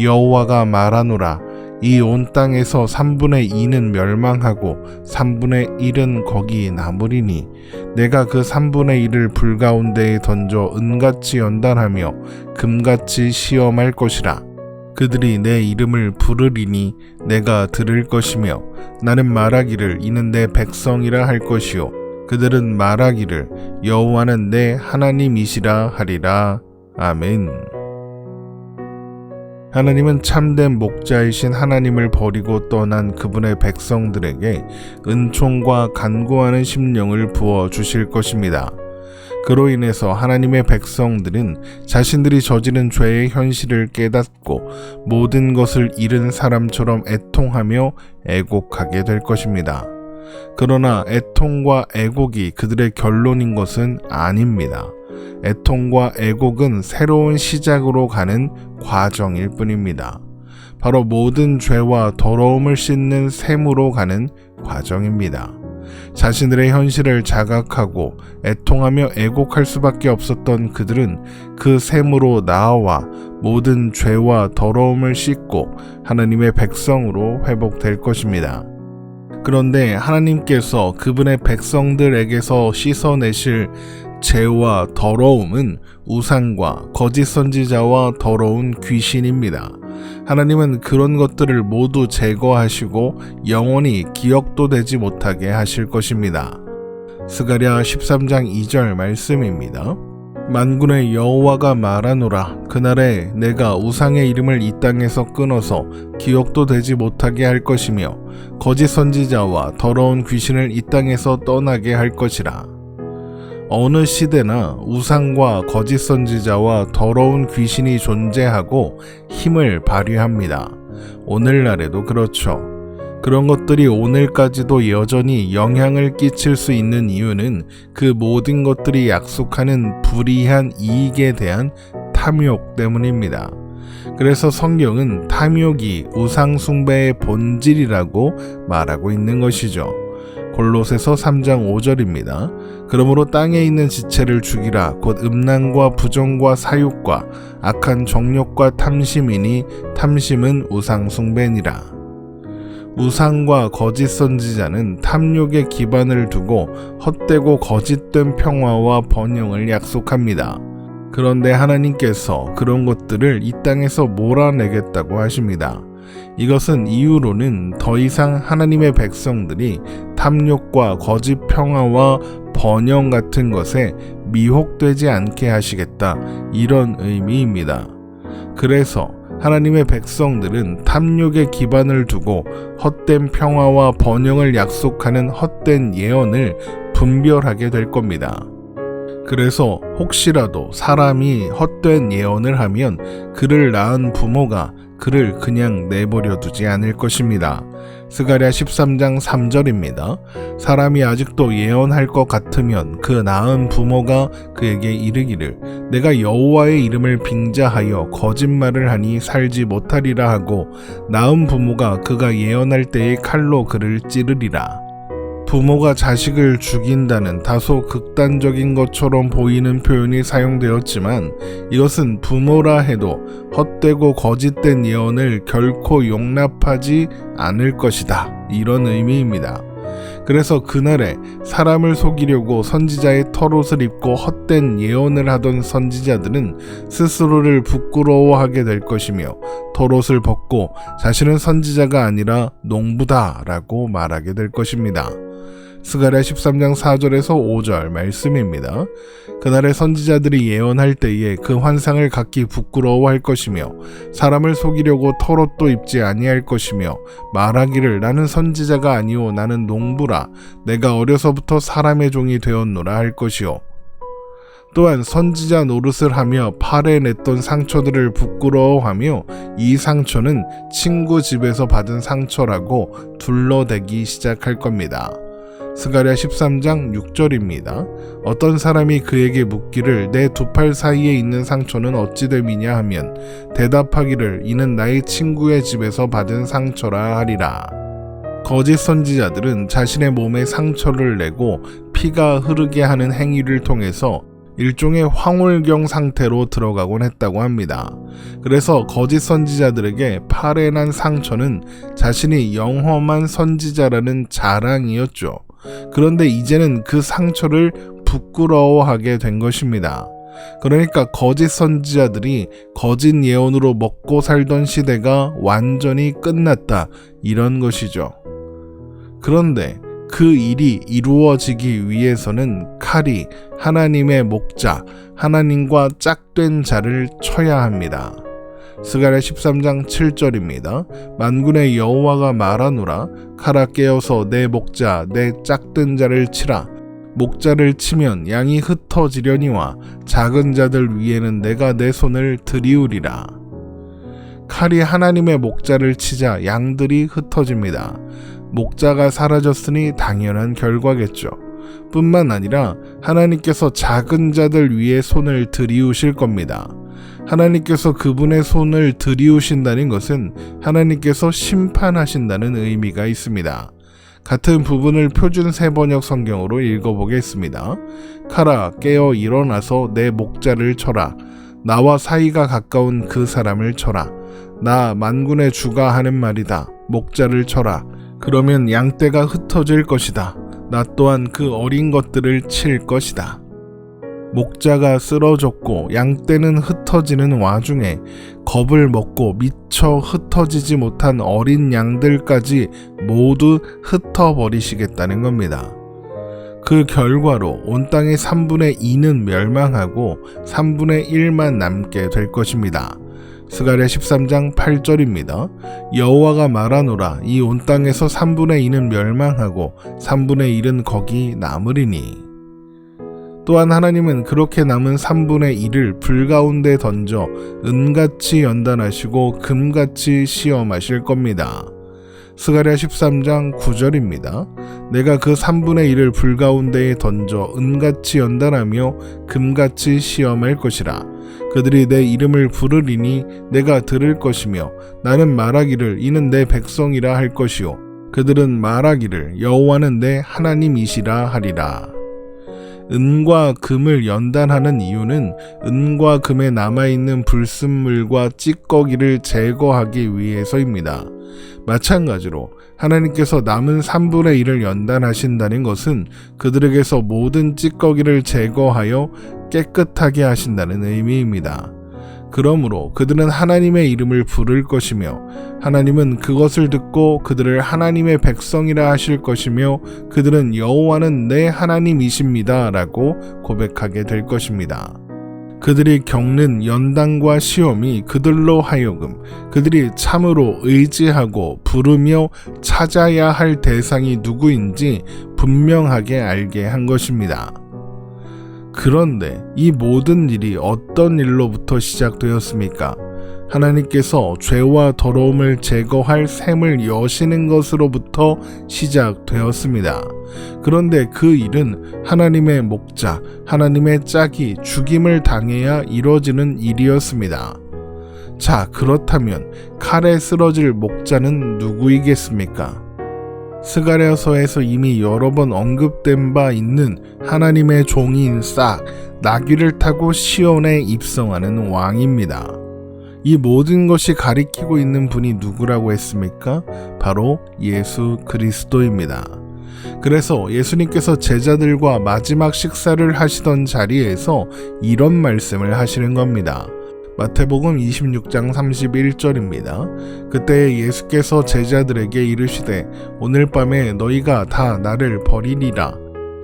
여호와가 말하노라. 이 온 땅에서 3분의 2는 멸망하고 3분의 1은 거기 남으리니 내가 그 3분의 1을 불 가운데에 던져 은같이 연단하며 금같이 시험할 것이라. 그들이 내 이름을 부르리니 내가 들을 것이며 나는 말하기를 이는 내 백성이라 할 것이요 그들은 말하기를 여호와는 내 하나님이시라 하리라. 아멘. 하나님은 참된 목자이신 하나님을 버리고 떠난 그분의 백성들에게 은총과 간구하는 심령을 부어주실 것입니다. 그로 인해서 하나님의 백성들은 자신들이 저지른 죄의 현실을 깨닫고 모든 것을 잃은 사람처럼 애통하며 애곡하게 될 것입니다. 그러나 애통과 애곡이 그들의 결론인 것은 아닙니다. 애통과 애곡은 새로운 시작으로 가는 과정일 뿐입니다. 바로 모든 죄와 더러움을 씻는 샘으로 가는 과정입니다. 자신들의 현실을 자각하고 애통하며 애곡할 수밖에 없었던 그들은 그 샘으로 나아와 모든 죄와 더러움을 씻고 하나님의 백성으로 회복될 것입니다. 그런데 하나님께서 그분의 백성들에게서 씻어내실 죄와 더러움은 우상과 거짓 선지자와 더러운 귀신입니다. 하나님은 그런 것들을 모두 제거하시고 영원히 기억도 되지 못하게 하실 것입니다. 스가랴 13장 2절 말씀입니다. 만군의 여호와가 말하노라. 그날에 내가 우상의 이름을 이 땅에서 끊어서 기억도 되지 못하게 할 것이며 거짓 선지자와 더러운 귀신을 이 땅에서 떠나게 할 것이라. 어느 시대나 우상과 거짓 선지자와 더러운 귀신이 존재하고 힘을 발휘합니다. 오늘날에도 그렇죠. 그런 것들이 오늘까지도 여전히 영향을 끼칠 수 있는 이유는 그 모든 것들이 약속하는 불이한 이익에 대한 탐욕 때문입니다. 그래서 성경은 탐욕이 우상 숭배의 본질이라고 말하고 있는 것이죠. 골로새서 3장 5절입니다. 그러므로 땅에 있는 지체를 죽이라. 곧 음란과 부정과 사욕과 악한 정욕과 탐심이니 탐심은 우상 숭배니라. 우상과 거짓 선지자는 탐욕의 기반을 두고 헛되고 거짓된 평화와 번영을 약속합니다. 그런데 하나님께서 그런 것들을 이 땅에서 몰아내겠다고 하십니다. 이것은 이유로는 더 이상 하나님의 백성들이 탐욕과 거짓 평화와 번영 같은 것에 미혹되지 않게 하시겠다, 이런 의미입니다. 그래서 하나님의 백성들은 탐욕의 기반을 두고 헛된 평화와 번영을 약속하는 헛된 예언을 분별하게 될 겁니다. 그래서 혹시라도 사람이 헛된 예언을 하면 그를 낳은 부모가 그를 그냥 내버려 두지 않을 것입니다. 스가랴 13장 3절입니다. 사람이 아직도 예언할 것 같으면 그 낳은 부모가 그에게 이르기를 내가 여호와의 이름을 빙자하여 거짓말을 하니 살지 못하리라 하고 낳은 부모가 그가 예언할 때에 칼로 그를 찌르리라. 부모가 자식을 죽인다는 다소 극단적인 것처럼 보이는 표현이 사용되었지만 이것은 부모라 해도 헛되고 거짓된 예언을 결코 용납하지 않을 것이다. 이런 의미입니다. 그래서 그날에 사람을 속이려고 선지자의 털옷을 입고 헛된 예언을 하던 선지자들은 스스로를 부끄러워하게 될 것이며 털옷을 벗고 자신은 선지자가 아니라 농부다라고 말하게 될 것입니다. 스가랴 13장 4절에서 5절 말씀입니다. 그날의 선지자들이 예언할 때에 그 환상을 갖기 부끄러워할 것이며 사람을 속이려고 털옷도 입지 아니할 것이며 말하기를 나는 선지자가 아니오 나는 농부라 내가 어려서부터 사람의 종이 되었노라 할 것이요. 또한 선지자 노릇을 하며 팔에 냈던 상처들을 부끄러워하며 이 상처는 친구 집에서 받은 상처라고 둘러대기 시작할 겁니다. 스가랴 13장 6절입니다. 어떤 사람이 그에게 묻기를 내 두 팔 사이에 있는 상처는 어찌 됨이냐 하면 대답하기를 이는 나의 친구의 집에서 받은 상처라 하리라. 거짓 선지자들은 자신의 몸에 상처를 내고 피가 흐르게 하는 행위를 통해서 일종의 황홀경 상태로 들어가곤 했다고 합니다. 그래서 거짓 선지자들에게 팔에 난 상처는 자신이 영험한 선지자라는 자랑이었죠. 그런데 이제는 그 상처를 부끄러워하게 된 것입니다. 그러니까 거짓 선지자들이 거짓 예언으로 먹고 살던 시대가 완전히 끝났다 이런 것이죠. 그런데 그 일이 이루어지기 위해서는 칼이 하나님의 목자, 하나님과 짝된 자를 쳐야 합니다. 스가랴 13장 7절입니다. 만군의 여호와가 말하노라 칼아 깨어서 내 목자 내 짝든 자를 치라. 목자를 치면 양이 흩어지려니와 작은 자들 위에는 내가 내 손을 들이우리라. 칼이 하나님의 목자를 치자 양들이 흩어집니다. 목자가 사라졌으니 당연한 결과겠죠. 뿐만 아니라 하나님께서 작은 자들 위에 손을 들이우실 겁니다. 하나님께서 그분의 손을 들이우신다는 것은 하나님께서 심판하신다는 의미가 있습니다. 같은 부분을 표준 세번역 성경으로 읽어보겠습니다. 칼아 깨어 일어나서 내 목자를 쳐라. 나와 사이가 가까운 그 사람을 쳐라. 나 만군의 주가 하는 말이다. 목자를 쳐라. 그러면 양떼가 흩어질 것이다. 나 또한 그 어린 것들을 칠 것이다. 목자가 쓰러졌고 양떼는 흩어지는 와중에 겁을 먹고 미처 흩어지지 못한 어린 양들까지 모두 흩어버리시겠다는 겁니다. 그 결과로 온 땅의 3분의 2는 멸망하고 3분의 1만 남게 될 것입니다. 스가랴 13장 8절입니다. 여호와가 말하노라 이 온 땅에서 3분의 2는 멸망하고 3분의 1은 거기 남으리니. 또한 하나님은 그렇게 남은 3분의 1을 불 가운데 던져 은같이 연단하시고 금같이 시험하실 겁니다. 스가랴 13장 9절입니다. 내가 그 3분의 1을 불 가운데에 던져 은같이 연단하며 금같이 시험할 것이라. 그들이 내 이름을 부르리니 내가 들을 것이며 나는 말하기를 이는 내 백성이라 할 것이요 그들은 말하기를 여호와는 내 하나님이시라 하리라. 은과 금을 연단하는 이유는 은과 금에 남아있는 불순물과 찌꺼기를 제거하기 위해서입니다. 마찬가지로 하나님께서 남은 3분의 1을 연단하신다는 것은 그들에게서 모든 찌꺼기를 제거하여 깨끗하게 하신다는 의미입니다. 그러므로 그들은 하나님의 이름을 부를 것이며 하나님은 그것을 듣고 그들을 하나님의 백성이라 하실 것이며 그들은 여호와는 내 하나님이십니다 라고 고백하게 될 것입니다. 그들이 겪는 연단과 시험이 그들로 하여금 그들이 참으로 의지하고 부르며 찾아야 할 대상이 누구인지 분명하게 알게 한 것입니다. 그런데 이 모든 일이 어떤 일로부터 시작되었습니까? 하나님께서 죄와 더러움을 제거할 샘을 여시는 것으로부터 시작되었습니다. 그런데 그 일은 하나님의 목자, 하나님의 짝이 죽임을 당해야 이루어지는 일이었습니다. 자, 그렇다면 칼에 쓰러질 목자는 누구이겠습니까? 스가랴서에서 이미 여러 번 언급된 바 있는 하나님의 종인 싹, 나귀를 타고 시온에 입성하는 왕입니다. 이 모든 것이 가리키고 있는 분이 누구라고 했습니까? 바로 예수 그리스도입니다. 그래서 예수님께서 제자들과 마지막 식사를 하시던 자리에서 이런 말씀을 하시는 겁니다. 마태복음 26장 31절입니다. 그때 예수께서 제자들에게 이르시되 오늘 밤에 너희가 다 나를 버리리라.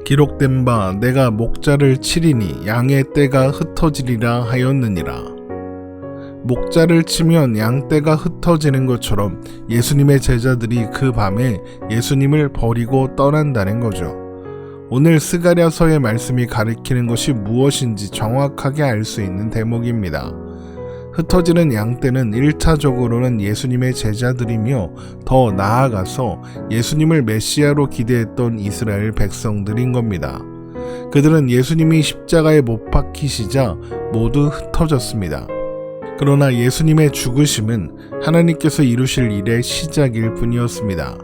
기록된 바 내가 목자를 치리니 양의 떼가 흩어지리라 하였느니라. 목자를 치면 양떼가 흩어지는 것처럼 예수님의 제자들이 그 밤에 예수님을 버리고 떠난다는 거죠. 오늘 스가랴서의 말씀이 가리키는 것이 무엇인지 정확하게 알 수 있는 대목입니다. 흩어지는 양떼는 1차적으로는 예수님의 제자들이며 더 나아가서 예수님을 메시아로 기대했던 이스라엘 백성들인 겁니다. 그들은 예수님이 십자가에 못 박히시자 모두 흩어졌습니다. 그러나 예수님의 죽으심은 하나님께서 이루실 일의 시작일 뿐이었습니다.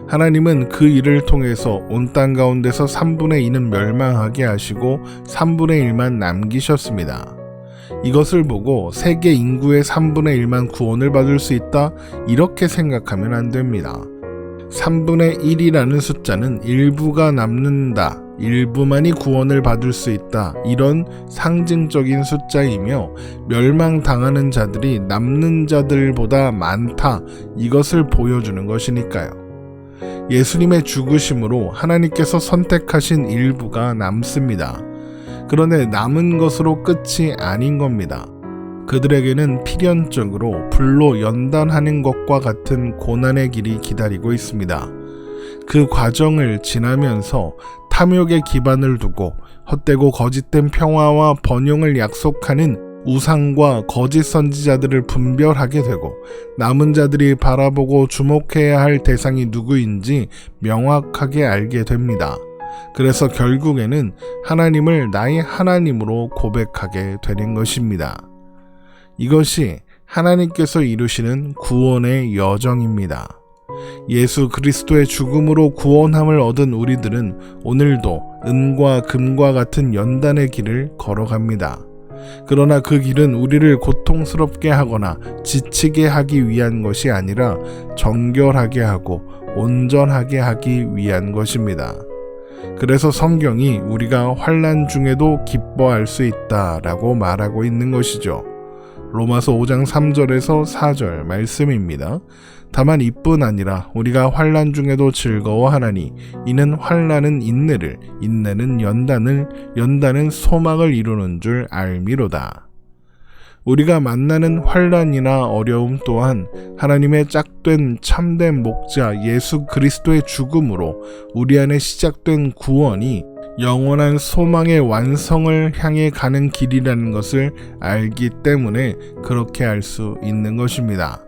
하나님은 그 일을 통해서 온 땅 가운데서 3분의 2는 멸망하게 하시고 3분의 1만 남기셨습니다. 이것을 보고 세계 인구의 3분의 1만 구원을 받을 수 있다, 이렇게 생각하면 안 됩니다. 3분의 1이라는 숫자는 일부가 남는다, 일부만이 구원을 받을 수 있다, 이런 상징적인 숫자이며 멸망당하는 자들이 남는 자들보다 많다, 이것을 보여주는 것이니까요. 예수님의 죽으심으로 하나님께서 선택하신 일부가 남습니다. 그런데 남은 것으로 끝이 아닌 겁니다. 그들에게는 필연적으로 불로 연단하는 것과 같은 고난의 길이 기다리고 있습니다. 그 과정을 지나면서 탐욕의 기반을 두고 헛되고 거짓된 평화와 번영을 약속하는 우상과 거짓 선지자들을 분별하게 되고 남은 자들이 바라보고 주목해야 할 대상이 누구인지 명확하게 알게 됩니다. 그래서 결국에는 하나님을 나의 하나님으로 고백하게 되는 것입니다. 이것이 하나님께서 이루시는 구원의 여정입니다. 예수 그리스도의 죽음으로 구원함을 얻은 우리들은 오늘도 은과 금과 같은 연단의 길을 걸어갑니다. 그러나 그 길은 우리를 고통스럽게 하거나 지치게 하기 위한 것이 아니라 정결하게 하고 온전하게 하기 위한 것입니다. 그래서 성경이 우리가 환난 중에도 기뻐할 수 있다라고 말하고 있는 것이죠. 로마서 5장 3절에서 4절 말씀입니다. 다만 이뿐 아니라 우리가 환난 중에도 즐거워하나니 이는 환난은 인내를, 인내는 연단을, 연단은 소망을 이루는 줄 알미로다. 우리가 만나는 환난이나 어려움 또한 하나님의 짝된 참된 목자 예수 그리스도의 죽음으로 우리 안에 시작된 구원이 영원한 소망의 완성을 향해 가는 길이라는 것을 알기 때문에 그렇게 알 수 있는 것입니다.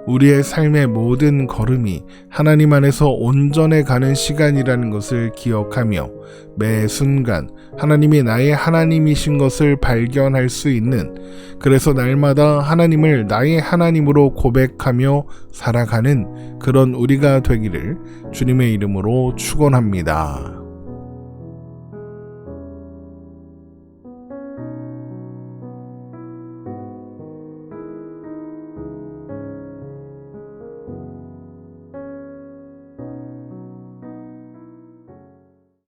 우리의 삶의 모든 걸음이 하나님 안에서 온전해 가는 시간이라는 것을 기억하며 매 순간 하나님이 나의 하나님이신 것을 발견할 수 있는, 그래서 날마다 하나님을 나의 하나님으로 고백하며 살아가는 그런 우리가 되기를 주님의 이름으로 축원합니다.